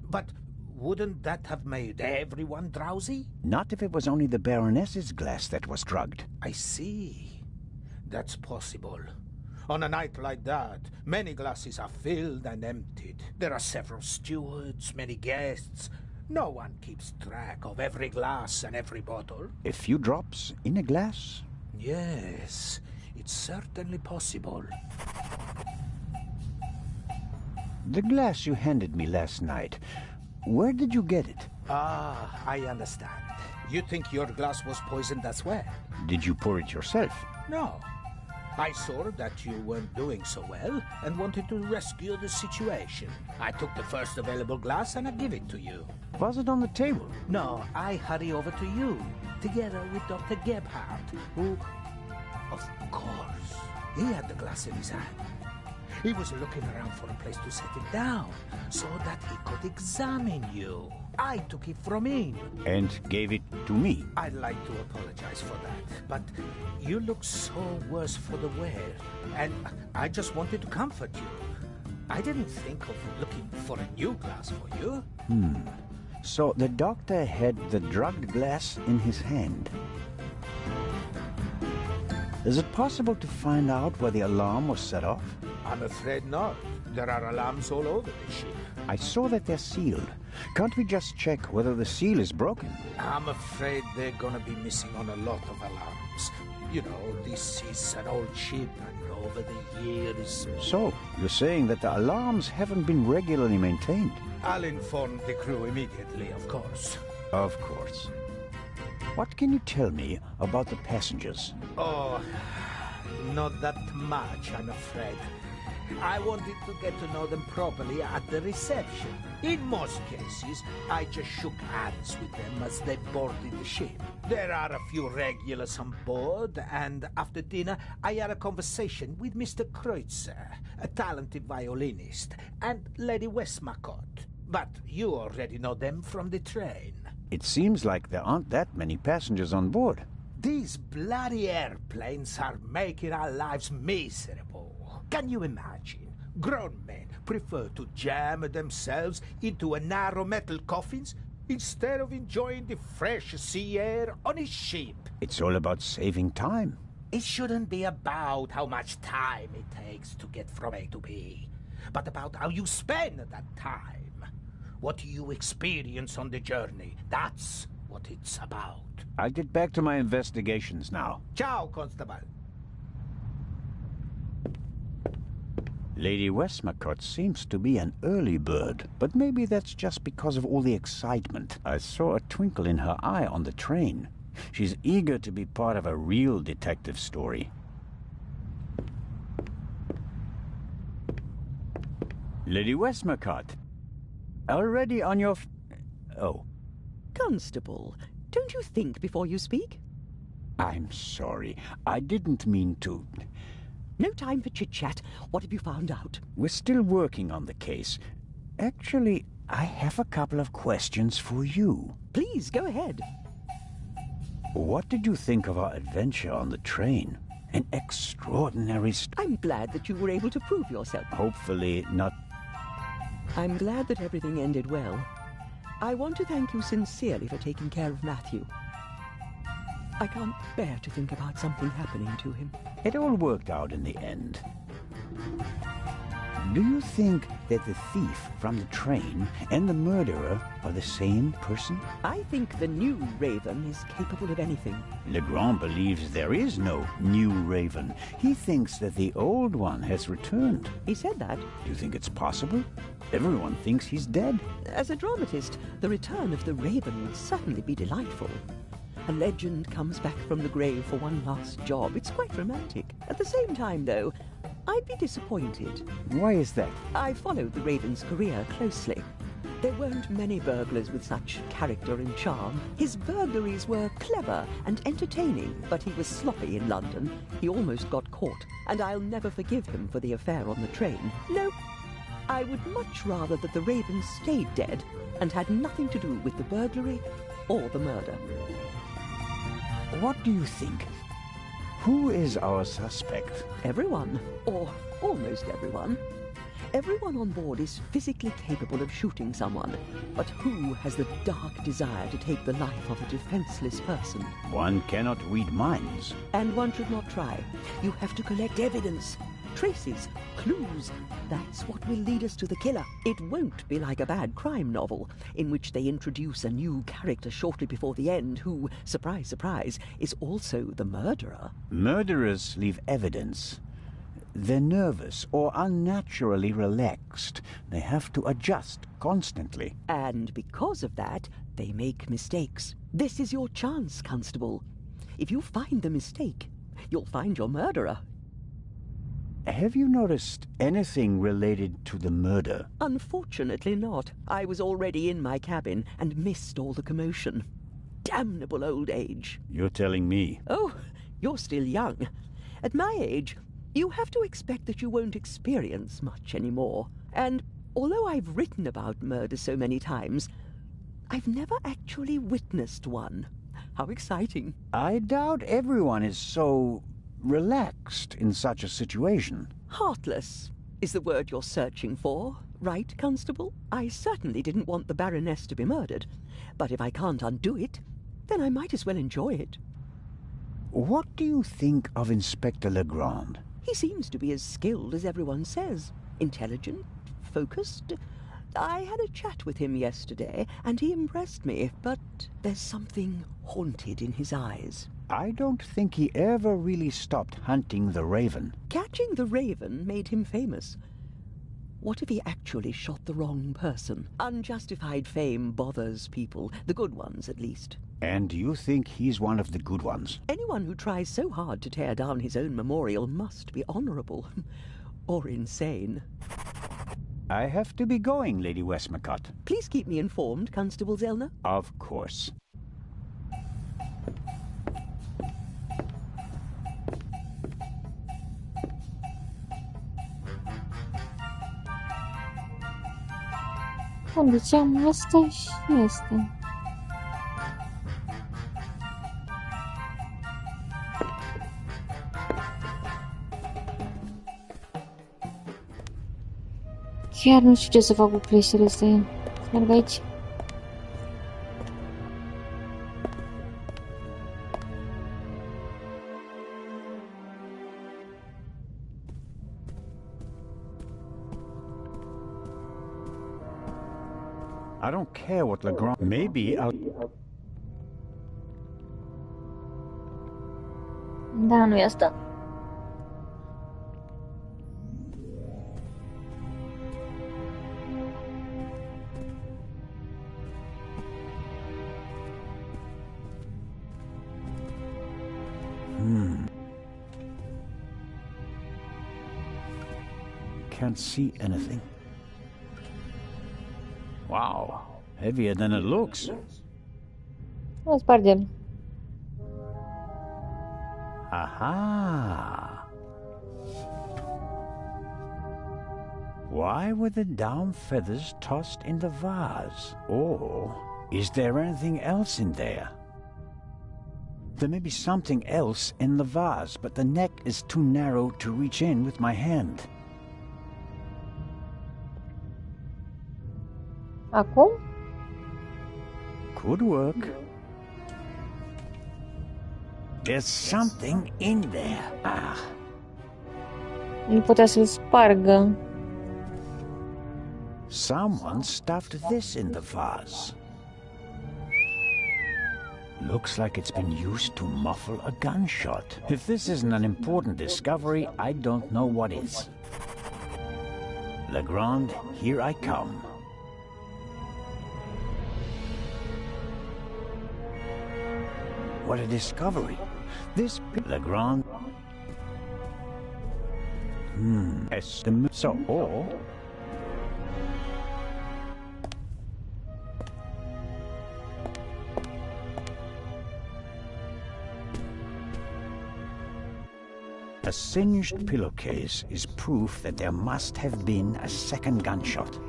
But wouldn't that have made everyone drowsy? Not if it was only the Baroness's glass that was drugged. I see. That's possible. On a night like that, many glasses are filled and emptied. There are several stewards, many guests. No one keeps track of every glass and every bottle. A few drops in a glass? Yes, it's certainly possible. The glass you handed me last night, where did you get it? Ah, I understand. You think your glass was poisoned as well? Did you pour it yourself? No. I saw that you weren't doing so well and wanted to rescue the situation. I took the first available glass and I give it to you. Was it on the table? No, I hurry over to you, together with Dr. Gebhardt, who, of course, he had the glass in his hand. He was looking around for a place to set it down so that he could examine you. I took it from him. And gave it to me? I'd like to apologize for that, but you look so worse for the wear, and I just wanted to comfort you. I didn't think of looking for a new glass for you. So the doctor had the drugged glass in his hand. Is it possible to find out where the alarm was set off? I'm afraid not. There are alarms all over the ship. I saw that they're sealed. Can't we just check whether the seal is broken? I'm afraid they're gonna be missing on a lot of alarms. You know, this is an old ship, and over the years... So, you're saying that the alarms haven't been regularly maintained? I'll inform the crew immediately, of course. Of course. What can you tell me about the passengers? Oh, not that much, I'm afraid. I wanted to get to know them properly at the reception. In most cases, I just shook hands with them as they boarded the ship. There are a few regulars on board, and after dinner, I had a conversation with Mr. Kreutzer, a talented violinist, and Lady Westmacott. But you already know them from the train. It seems like there aren't that many passengers on board. These bloody airplanes are making our lives miserable. Can you imagine? Grown men prefer to jam themselves into a narrow metal coffins instead of enjoying the fresh sea air on a ship. It's all about saving time. It shouldn't be about how much time it takes to get from A to B, but about how you spend that time. What you experience on the journey, that's what it's about. I'll get back to my investigations now. Ciao, Constable. Lady Westmacott seems to be an early bird, but maybe that's just because of all the excitement. I saw a twinkle in her eye on the train. She's eager to be part of a real detective story. Lady Westmacott, already on your... Oh. Constable, don't you think before you speak? I'm sorry. I didn't mean to... No time for chit-chat. What have you found out? We're still working on the case. Actually, I have a couple of questions for you. Please, go ahead. What did you think of our adventure on the train? An extraordinary... I'm glad that you were able to prove yourself. Hopefully not... I'm glad that everything ended well. I want to thank you sincerely for taking care of Matthew. I can't bear to think about something happening to him. It all worked out in the end. Do you think that the thief from the train and the murderer are the same person? I think the new Raven is capable of anything. Legrand believes there is no new Raven. He thinks that the old one has returned. He said that. Do you think it's possible? Everyone thinks he's dead. As a dramatist, the return of the Raven would certainly be delightful. A legend comes back from the grave for one last job. It's quite romantic. At the same time, though, I'd be disappointed. Why is that? I followed the Raven's career closely. There weren't many burglars with such character and charm. His burglaries were clever and entertaining, but he was sloppy in London. He almost got caught, and I'll never forgive him for the affair on the train. No, I would much rather that the Raven stayed dead and had nothing to do with the burglary or the murder. What do you think? Who is our suspect? Everyone, or almost everyone. Everyone on board is physically capable of shooting someone, but who has the dark desire to take the life of a defenseless person? One cannot read minds. And one should not try. You have to collect evidence, traces, clues. That's what will lead us to the killer. It won't be like a bad crime novel, in which they introduce a new character shortly before the end who, surprise, surprise, is also the murderer. Murderers leave evidence. They're nervous or unnaturally relaxed. They have to adjust constantly. And because of that, they make mistakes. This is your chance, Constable. If you find the mistake, you'll find your murderer. Have you noticed anything related to the murder? Unfortunately not. I was already in my cabin and missed all the commotion. Damnable old age. You're telling me. Oh, you're still young. At my age, you have to expect that you won't experience much anymore. And although I've written about murder so many times, I've never actually witnessed one. How exciting. I doubt everyone is so relaxed in such a situation. Heartless is the word you're searching for, right, Constable? I certainly didn't want the Baroness to be murdered, but if I can't undo it, then I might as well enjoy it. What do you think of Inspector Legrand? He seems to be as skilled as everyone says. Intelligent, focused. I had a chat with him yesterday, and he impressed me, but there's something haunted in his eyes. I don't think he ever really stopped hunting the raven. Catching the raven made him famous. What if he actually shot the wrong person? Unjustified fame bothers people, the good ones at least. And you think he's one of the good ones? Anyone who tries so hard to tear down his own memorial must be honorable. Or insane. I have to be going, Lady Westmacott. Please keep me informed, Constable Zellner. Of course. Ziceam, asta și este. Chiar nu știu ce să fac cu cleștele astea. Merg aici. I don't care what Legrand... Maybe I'll... Da, nu e asta. Can't see anything. Wow, heavier than it looks. O spargem. Aha! Why were the down feathers tossed in the vase? Or is there anything else in there? There may be something else in the vase, but the neck is too narrow to reach in with my hand. Acum? Could work. There's something in there. Ah. Nu putea să-l spargă. Someone stuffed this in the vase. Looks like it's been used to muffle a gunshot. If this isn't an important discovery, I don't know what is. Legrand, here I come. What a discovery. This Legrand... So, or... A singed pillowcase is proof that there must have been a second gunshot.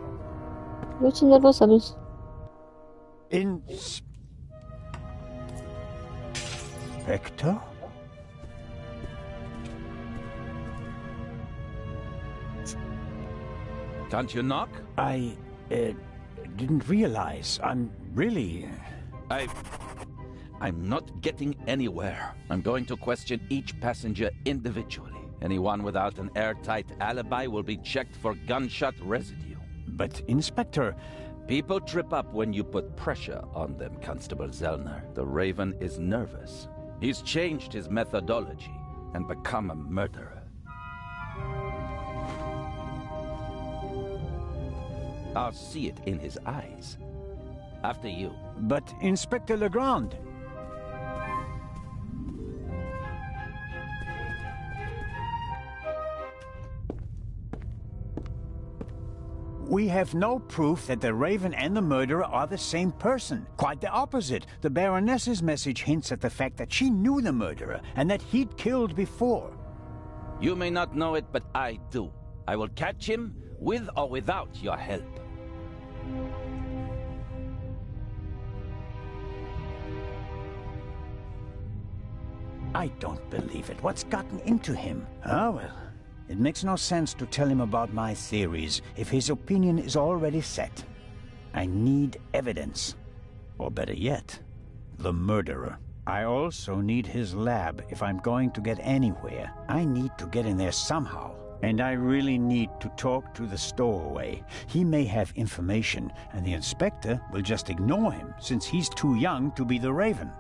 Eu ce nervos s-a dus. Inspector? Can't you knock? I didn't realize. I'm really... I'm not getting anywhere. I'm going to question each passenger individually. Anyone without an airtight alibi will be checked for gunshot residue. But, Inspector... People trip up when you put pressure on them, Constable Zellner. The Raven is nervous. He's changed his methodology and become a murderer. I'll see it in his eyes. After you. But, Inspector Legrand... We have no proof that the Raven and the murderer are the same person. Quite the opposite. The Baroness's message hints at the fact that she knew the murderer and that he'd killed before. You may not know it, but I do. I will catch him, with or without your help. I don't believe it. What's gotten into him? Ah, well... It makes no sense to tell him about my theories if his opinion is already set. I need evidence. Or better yet, the murderer. I also need his lab if I'm going to get anywhere. I need to get in there somehow. And I really need to talk to the stowaway. He may have information, and the inspector will just ignore him since he's too young to be the Raven.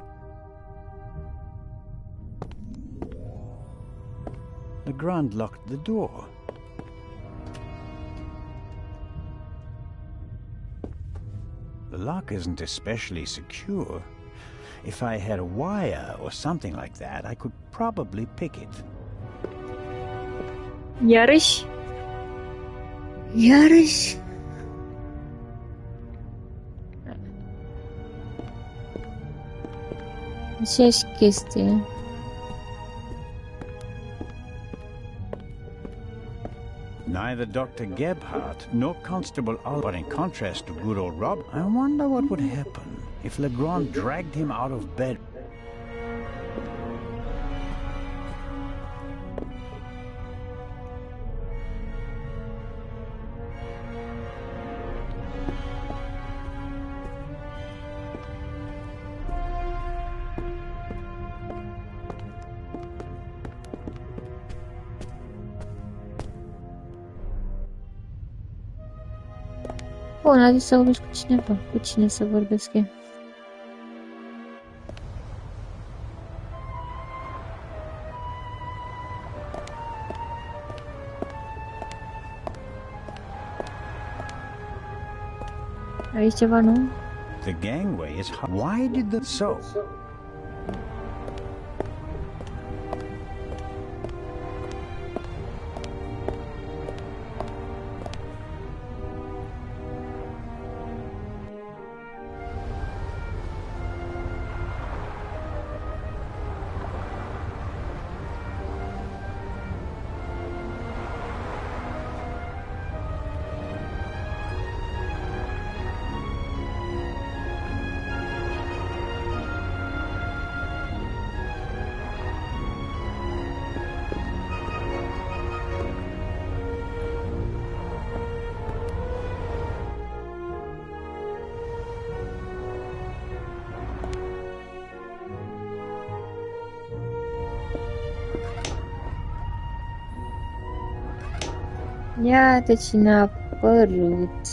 Legrand locked the door. The lock isn't especially secure. If I had a wire or something like that, I could probably pick it. Iarăși? Iarăși? Aceeași chestie. Neither Dr. Gebhardt nor Constable Al, but in contrast to good old Rob, I wonder what would happen if Legrand dragged him out of bed. Bun, a zis să vorbești cu cineva. Cu cine să vorbesc eu? Aici ceva, nu? The gangway is high. Why did the... So... Iată cine a apărut.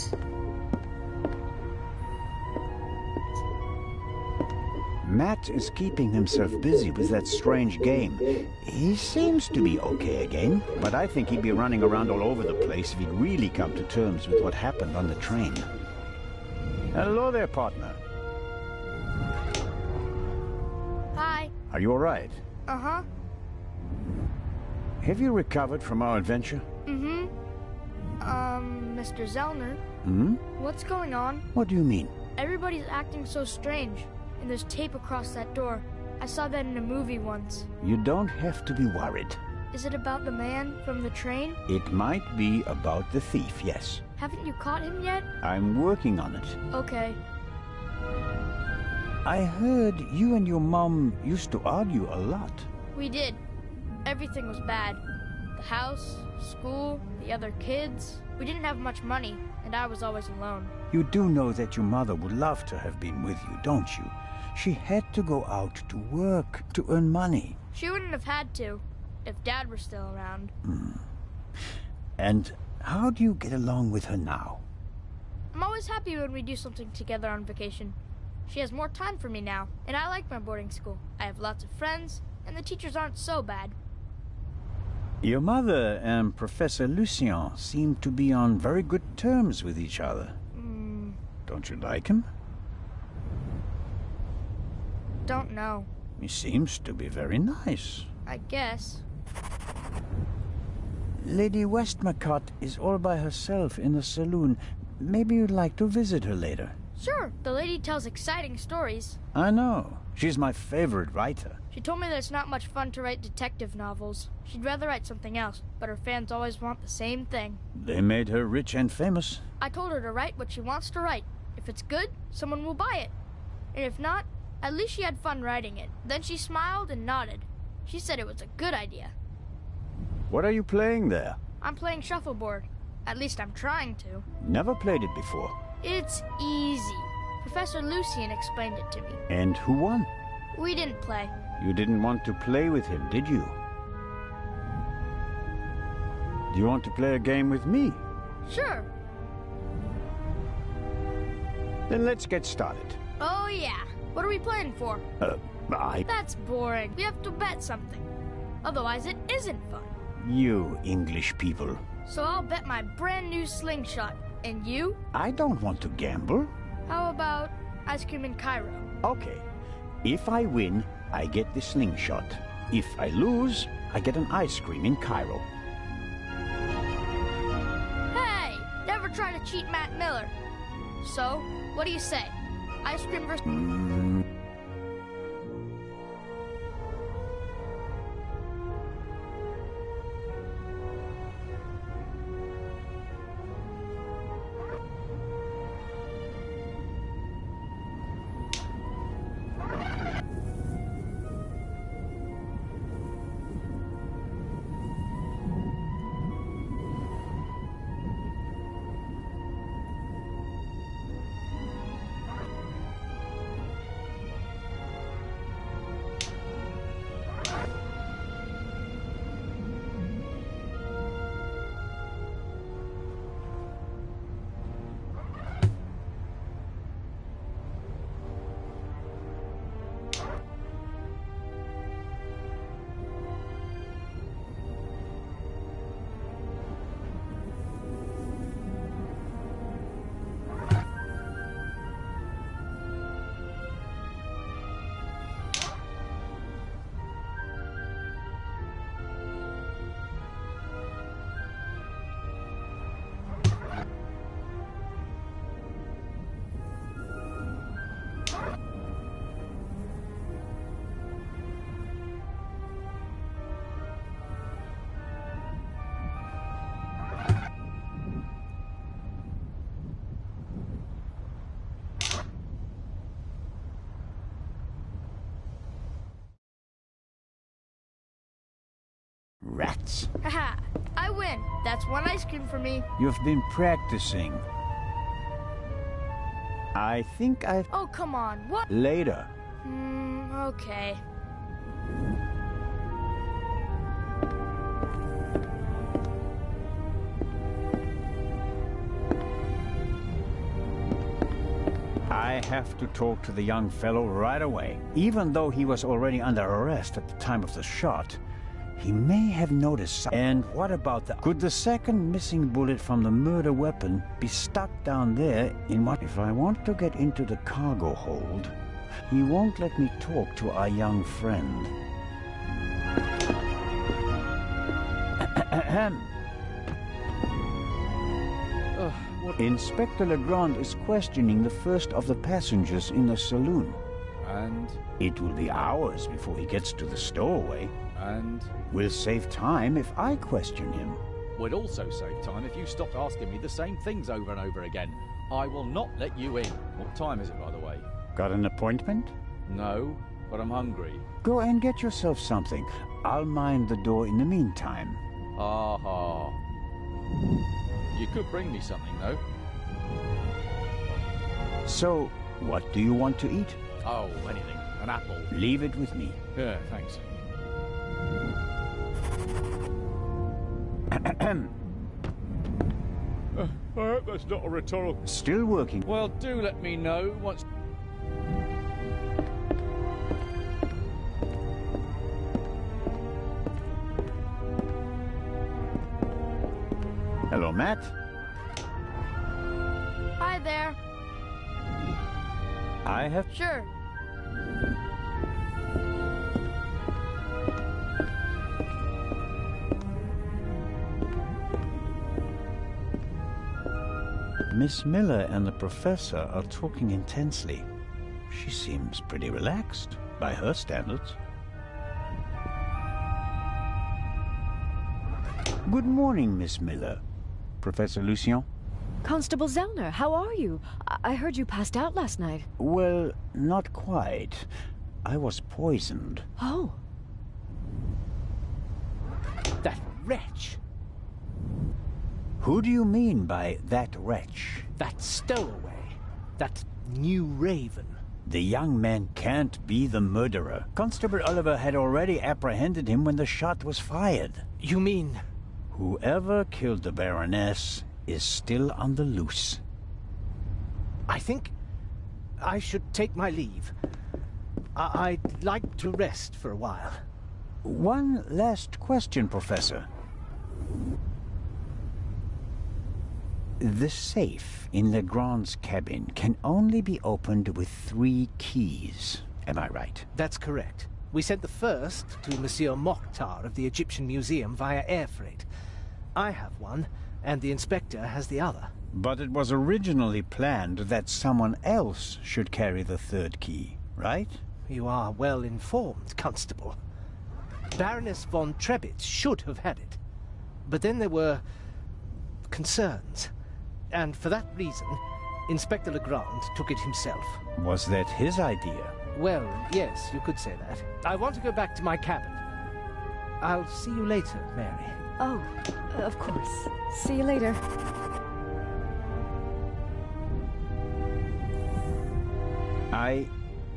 Matt is keeping himself busy with that strange game. He seems to be okay again, but I think he'd be running around all over the place if he'd really come to terms with what happened on the train. Hello there, partner. Hi. Are you all right? Uh-huh. Have you recovered from our adventure? Mm-hmm. Mr. Zellner. Hmm? What's going on? What do you mean? Everybody's acting so strange. And there's tape across that door. I saw that in a movie once. You don't have to be worried. Is it about the man from the train? It might be about the thief, yes. Haven't you caught him yet? I'm working on it. Okay. I heard you and your mom used to argue a lot. We did. Everything was bad. The house, school, the other kids. We didn't have much money, and I was always alone. You do know that your mother would love to have been with you, don't you? She had to go out to work to earn money. She wouldn't have had to, if Dad were still around. And how do you get along with her now? I'm always happy when we do something together on vacation. She has more time for me now, and I like my boarding school. I have lots of friends, and the teachers aren't so bad. Your mother and Professor Lucien seem to be on very good terms with each other. Don't you like him? Don't know. He seems to be very nice. I guess. Lady Westmacott is all by herself in the saloon. Maybe you'd like to visit her later. Sure, the lady tells exciting stories. I know. She's my favorite writer. She told me that it's not much fun to write detective novels. She'd rather write something else, but her fans always want the same thing. They made her rich and famous. I told her to write what she wants to write. If it's good, someone will buy it. And if not, at least she had fun writing it. Then she smiled and nodded. She said it was a good idea. What are you playing there? I'm playing shuffleboard. At least I'm trying to. Never played it before. It's easy. Professor Lucien explained it to me. And who won? We didn't play. You didn't want to play with him, did you? Do you want to play a game with me? Sure. Then let's get started. Oh, yeah. What are we playing for? That's boring. We have to bet something. Otherwise, it isn't fun. You English people. So I'll bet my brand new slingshot. And you? I don't want to gamble. How about ice cream in Cairo? Okay. If I win, I get the slingshot. If I lose, I get an ice cream in Cairo. Hey! Never try to cheat Matt Miller. So, what do you say? Ice cream versus... Rats. Haha, I win. That's one ice cream for me. You've been practicing. I think I've... Oh, come on. What? Later. Okay. I have to talk to the young fellow right away. Even though he was already under arrest at the time of the shot, he may have noticed something. And what about the... Could the second missing bullet from the murder weapon be stuck down there in what... If I want to get into the cargo hold, he won't let me talk to our young friend. Inspector Legrand is questioning the first of the passengers in the saloon. And? It will be hours before he gets to the stowaway. And? We'll save time if I question him. We'd also save time if you stopped asking me the same things over and over again. I will not let you in. What time is it, by the way? Got an appointment? No, but I'm hungry. Go and get yourself something. I'll mind the door in the meantime. Aha. You could bring me something, though. So, what do you want to eat? Oh, anything. An apple. Leave it with me. Yeah, thanks. I hope that's not a rhetorical... Still working. Well, do let me know once... Hello, Matt. Hi there. I have... Sure. Miss Miller and the professor are talking intensely. She seems pretty relaxed, by her standards. Good morning, Miss Miller. Professor Lucien? Constable Zellner, how are you? I heard you passed out last night. Well, not quite. I was poisoned. Oh. That wretch! Who do you mean by that wretch? That stowaway! That new raven! The young man can't be the murderer. Constable Oliver had already apprehended him when the shot was fired. You mean... Whoever killed the Baroness is still on the loose. I think I should take my leave. I'd like to rest for a while. One last question, Professor. The safe in Legrand's cabin can only be opened with 3 keys. Am I right? That's correct. We sent the first to Monsieur Mokhtar of the Egyptian Museum via air freight. I have one, and the inspector has the other. But it was originally planned that someone else should carry the 3rd key, right? You are well informed, Constable. Baroness von Trebitz should have had it. But then there were... concerns. And for that reason, Inspector Legrand took it himself. Was that his idea? Well, yes, you could say that. I want to go back to my cabin. I'll see you later, Mary. Oh, of course. See you later.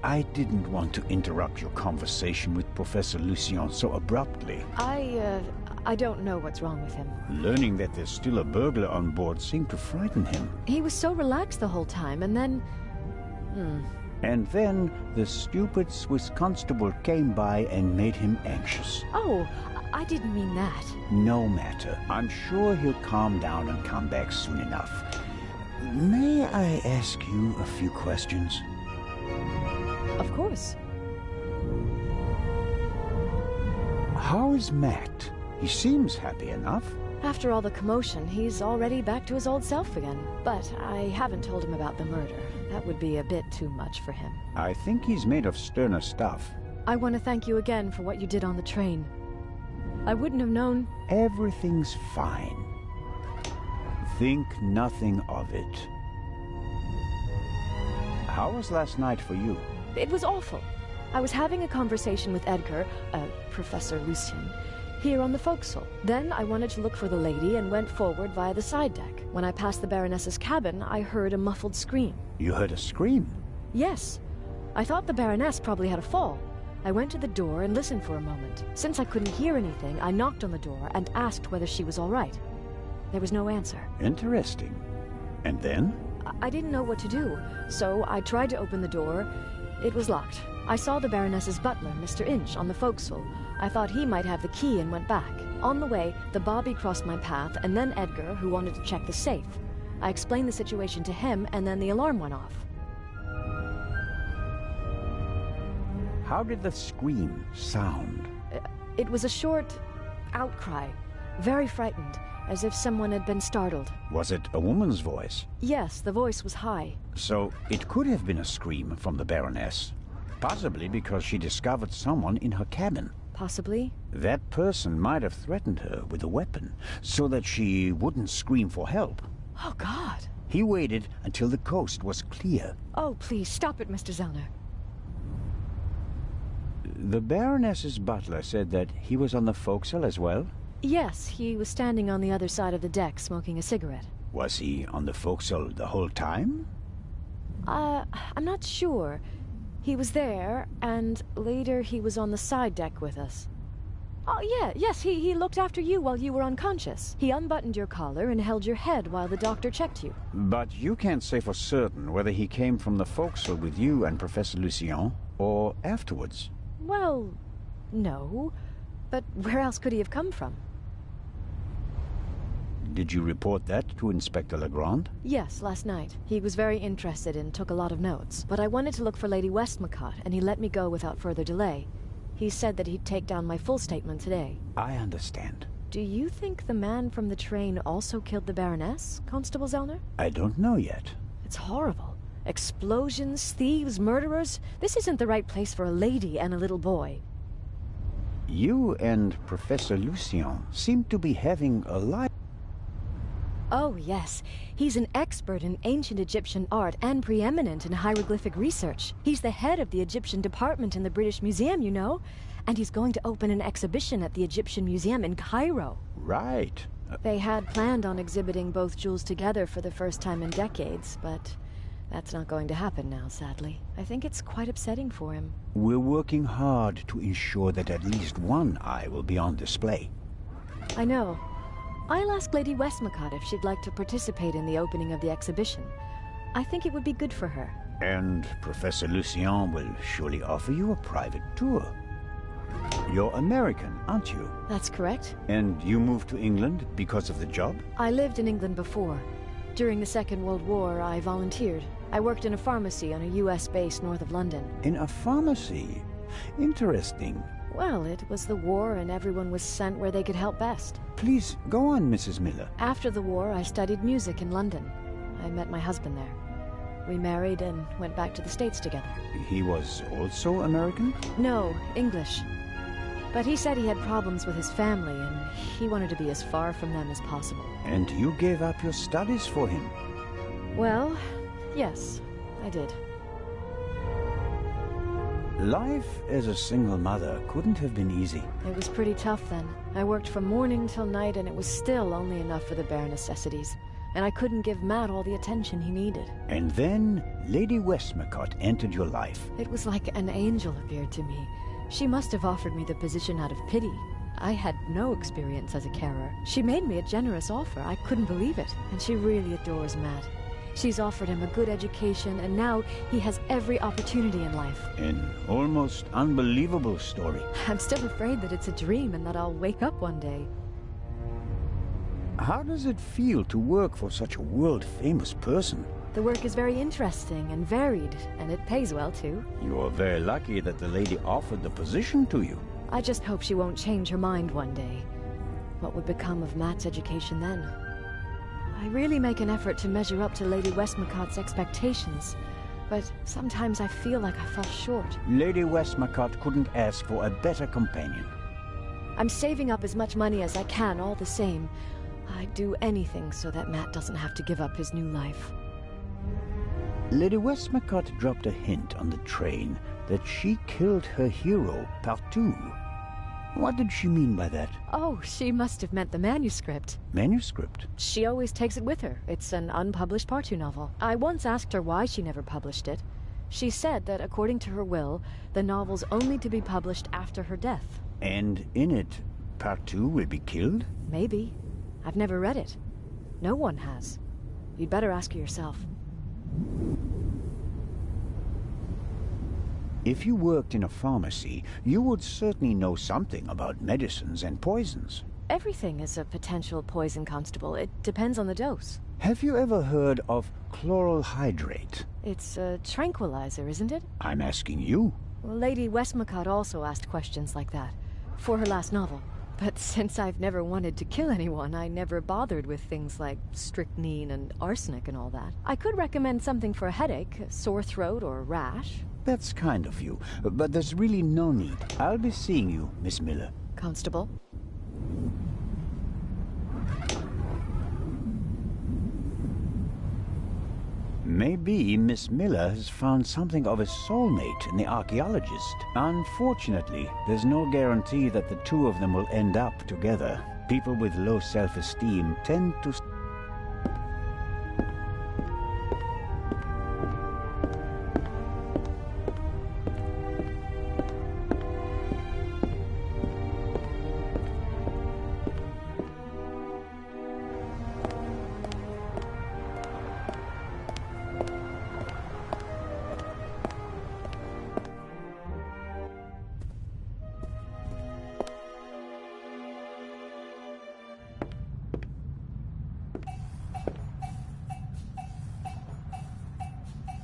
I didn't want to interrupt your conversation with Professor Lucien so abruptly. I don't know what's wrong with him. Learning that there's still a burglar on board seemed to frighten him. He was so relaxed the whole time, and then... And then the stupid Swiss constable came by and made him anxious. Oh, I didn't mean that. No matter. I'm sure he'll calm down and come back soon enough. May I ask you a few questions? Of course. How is Matt? He seems happy enough. After all the commotion, he's already back to his old self again. But I haven't told him about the murder. That would be a bit too much for him. I think he's made of sterner stuff. I want to thank you again for what you did on the train. I wouldn't have known... Everything's fine. Think nothing of it. How was last night for you? It was awful. I was having a conversation with Edgar, Professor Lucien, here on the forecastle. Then I wanted to look for the lady and went forward via the side deck. When I passed the Baroness's cabin, I heard a muffled scream. You heard a scream? Yes. I thought the Baroness probably had a fall. I went to the door and listened for a moment. Since I couldn't hear anything, I knocked on the door and asked whether she was all right. There was no answer. Interesting. And then? I didn't know what to do, so I tried to open the door. It was locked. I saw the Baroness's butler, Mr. Inch, on the forecastle. I thought he might have the key and went back. On the way, the bobby crossed my path, and then Edgar, who wanted to check the safe. I explained the situation to him, and then the alarm went off. How did the scream sound? It was a short outcry, very frightened, as if someone had been startled. Was it a woman's voice? Yes, the voice was high. So it could have been a scream from the Baroness. Possibly because she discovered someone in her cabin. Possibly. That person might have threatened her with a weapon, so that she wouldn't scream for help. Oh, God. He waited until the coast was clear. Oh, please, stop it, Mr. Zellner. The Baroness's butler said that he was on the forecastle as well? Yes, he was standing on the other side of the deck smoking a cigarette. Was he on the forecastle the whole time? I'm not sure. He was there, and later he was on the side deck with us. Oh, yes, he looked after you while you were unconscious. He unbuttoned your collar and held your head while the doctor checked you. But you can't say for certain whether he came from the forecastle with you and Professor Lucien, or afterwards. Well, no. But where else could he have come from? Did you report that to Inspector Legrand? Yes, last night. He was very interested and took a lot of notes. But I wanted to look for Lady Westmacott, and he let me go without further delay. He said that he'd take down my full statement today. I understand. Do you think the man from the train also killed the Baroness, Constable Zellner? I don't know yet. It's horrible. Explosions, thieves, murderers. This isn't the right place for a lady and a little boy. You and Professor Lucien seem to be having a life. Oh, yes. He's an expert in ancient Egyptian art and preeminent in hieroglyphic research. He's the head of the Egyptian department in the British Museum, you know. And he's going to open an exhibition at the Egyptian Museum in Cairo. Right. They had planned on exhibiting both jewels together for the first time in decades, but that's not going to happen now, sadly. I think it's quite upsetting for him. We're working hard to ensure that at least one eye will be on display. I know. I'll ask Lady Westmacott if she'd like to participate in the opening of the exhibition. I think it would be good for her. And Professor Lucien will surely offer you a private tour. You're American, aren't you? That's correct. And you moved to England because of the job? I lived in England before. During the Second World War, I volunteered. I worked in a pharmacy on a US base north of London. In a pharmacy? Interesting. Well, it was the war and everyone was sent where they could help best. Please, go on, Mrs. Miller. After the war, I studied music in London. I met my husband there. We married and went back to the States together. He was also American? No, English. But he said he had problems with his family and he wanted to be as far from them as possible. And you gave up your studies for him? Well, yes, I did. Life as a single mother couldn't have been easy. It was pretty tough then. I worked from morning till night and it was still only enough for the bare necessities. And I couldn't give Matt all the attention he needed. And then Lady Westmacott entered your life. It was like an angel appeared to me. She must have offered me the position out of pity. I had no experience as a carer. She made me a generous offer. I couldn't believe it. And she really adores Matt. She's offered him a good education, and now he has every opportunity in life. An almost unbelievable story. I'm still afraid that it's a dream and that I'll wake up one day. How does it feel to work for such a world-famous person? The work is very interesting and varied, and it pays well, too. You're very lucky that the lady offered the position to you. I just hope she won't change her mind one day. What would become of Matt's education then? I really make an effort to measure up to Lady Westmacott's expectations, but sometimes I feel like I fall short. Lady Westmacott couldn't ask for a better companion. I'm saving up as much money as I can all the same. I'd do anything so that Matt doesn't have to give up his new life. Lady Westmacott dropped a hint on the train that she killed her hero, Partout. What did she mean by that? Oh, she must have meant the manuscript. Manuscript? She always takes it with her. It's an unpublished Partout novel. I once asked her why she never published it. She said that according to her will, the novel's only to be published after her death. And in it, Partout will be killed? Maybe. I've never read it. No one has. You'd better ask her yourself. If you worked in a pharmacy, you would certainly know something about medicines and poisons. Everything is a potential poison, Constable. It depends on the dose. Have you ever heard of chloral hydrate? It's a tranquilizer, isn't it? I'm asking you. Well, Lady Westmacott also asked questions like that, for her last novel. But since I've never wanted to kill anyone, I never bothered with things like strychnine and arsenic and all that. I could recommend something for a headache, a sore throat, or a rash. That's kind of you, but there's really no need. I'll be seeing you, Miss Miller. Constable? Maybe Miss Miller has found something of a soulmate in the archaeologist. Unfortunately, there's no guarantee that the two of them will end up together. People with low self-esteem tend to...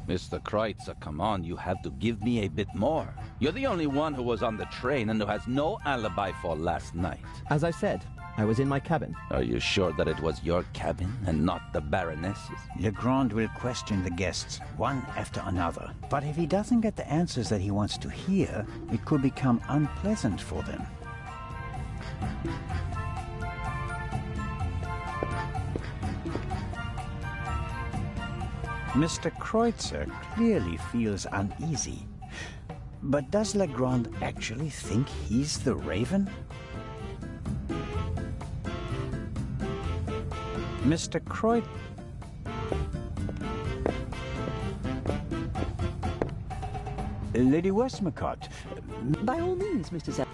Mr. Kreutzer, come on, you have to give me a bit more. You're the only one who was on the train and who has no alibi for last night. As I said, I was in my cabin. Are you sure that it was your cabin and not the Baroness's? Legrand will question the guests, one after another. But if he doesn't get the answers that he wants to hear, it could become unpleasant for them. Mr. Kreutzer clearly feels uneasy. But does Legrand actually think he's the Raven? Mr. Kreutzer... Lady Westmacott... By all means, Mr. Zell.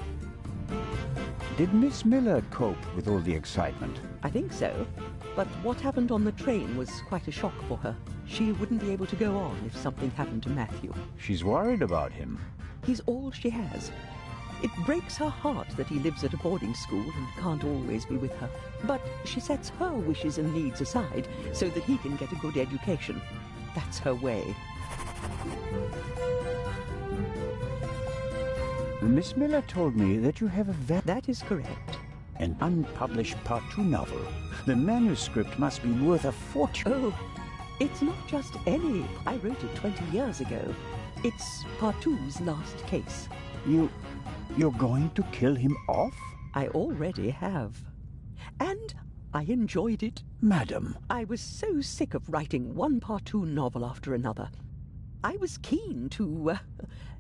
Did Miss Miller cope with all the excitement? I think so. But what happened on the train was quite a shock for her. She wouldn't be able to go on if something happened to Matthew. She's worried about him. He's all she has. It breaks her heart that he lives at a boarding school and can't always be with her. But she sets her wishes and needs aside so that he can get a good education. That's her way. Miss Miller told me that you have That is correct. an unpublished Part 2 novel. The manuscript must be worth a fortune. Oh, it's not just any. I wrote it 20 years ago. It's Part 2's last case. You're going to kill him off? I already have. And I enjoyed it. Madam. I was so sick of writing one Part 2 novel after another. I was keen to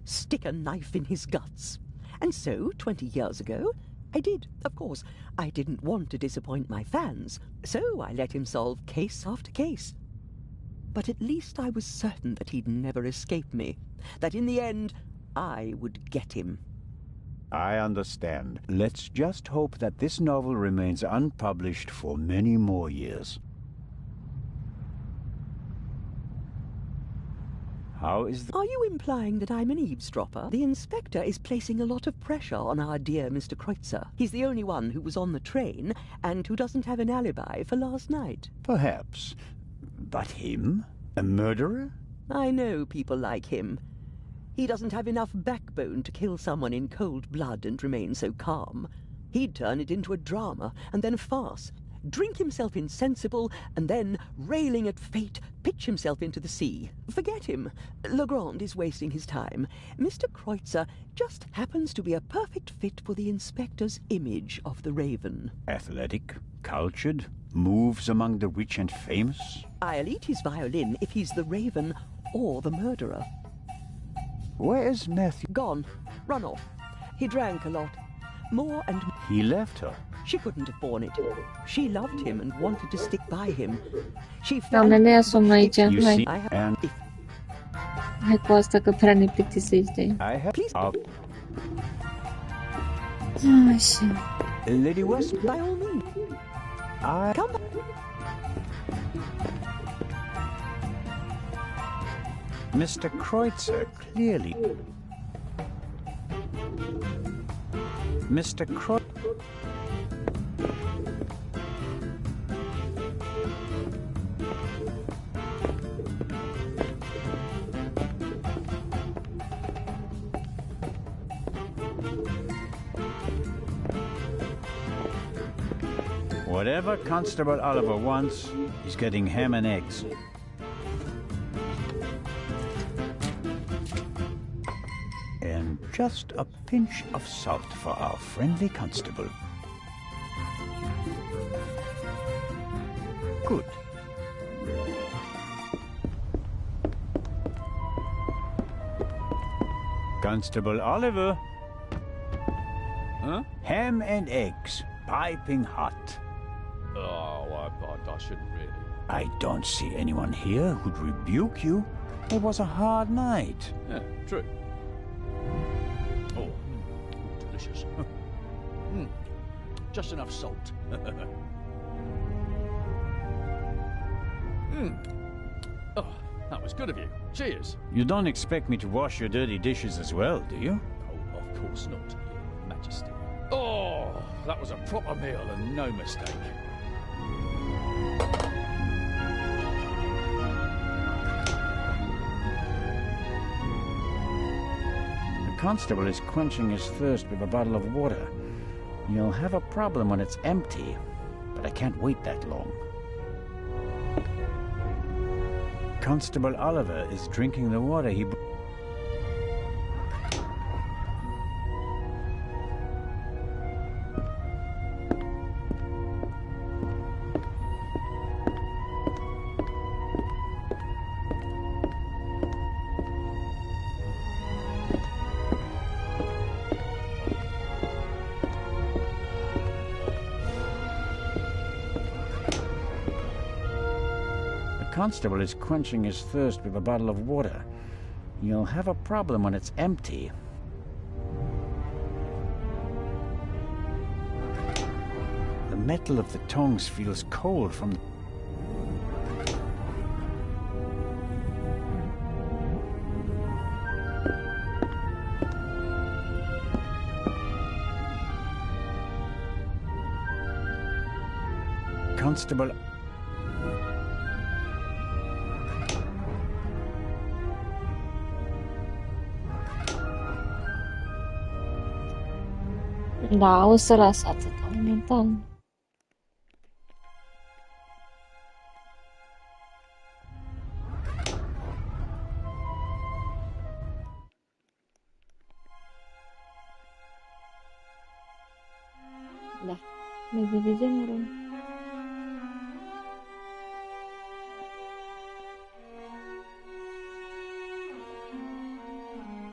stick a knife in his guts. And so, 20 years ago, I did, of course. I didn't want to disappoint my fans, so I let him solve case after case. But at least I was certain that he'd never escape me, that in the end, I would get him. I understand. Let's just hope that this novel remains unpublished for many more years. How is Are you implying that I'm an eavesdropper? The inspector is placing a lot of pressure on our dear Mr. Kreutzer. He's the only one who was on the train and who doesn't have an alibi for last night. Perhaps. But him? A murderer? I know people like him. He doesn't have enough backbone to kill someone in cold blood and remain so calm. He'd turn it into a drama and then a farce, drink himself insensible, and then, railing at fate, pitch himself into the sea. Forget him. Legrand is wasting his time. Mr. Kreutzer just happens to be a perfect fit for the inspector's image of the Raven. Athletic, cultured, moves among the rich and famous? I'll eat his violin if he's the Raven or the murderer. Where's Matthew? Gone. Run off. He drank a lot. More and more. He left her. She couldn't have borne it. She loved him and wanted to stick by him. She Doamne, ne asum aici. You see, I have... and Hai cu asta că prea ne plictisește. I have... Please. Așa. Lady West... By all means. Come back. Mr. Kreutzer clearly... Mr. Kreutzer... Whatever Constable Oliver wants, he's getting ham and eggs. And just a pinch of salt for our friendly constable. Good. Constable Oliver. Huh? Ham and eggs. piping hot. Oh, I shouldn't really. I don't see anyone here who'd rebuke you. It was a hard night. Yeah, true. Oh, delicious. Just enough salt. Oh, that was good of you. Cheers. You don't expect me to wash your dirty dishes as well, do you? Oh, of course not, Your Majesty. Oh, that was a proper meal and no mistake. The constable is quenching his thirst with a bottle of water. You'll have a problem when it's empty, but I can't wait that long. Constable Oliver is drinking the water he... Constable is quenching his thirst with a bottle of water. You'll have a problem when it's empty. The metal of the tongs feels cold from... Constable... Da, o să las atât momentan. Da, ne dividem rând.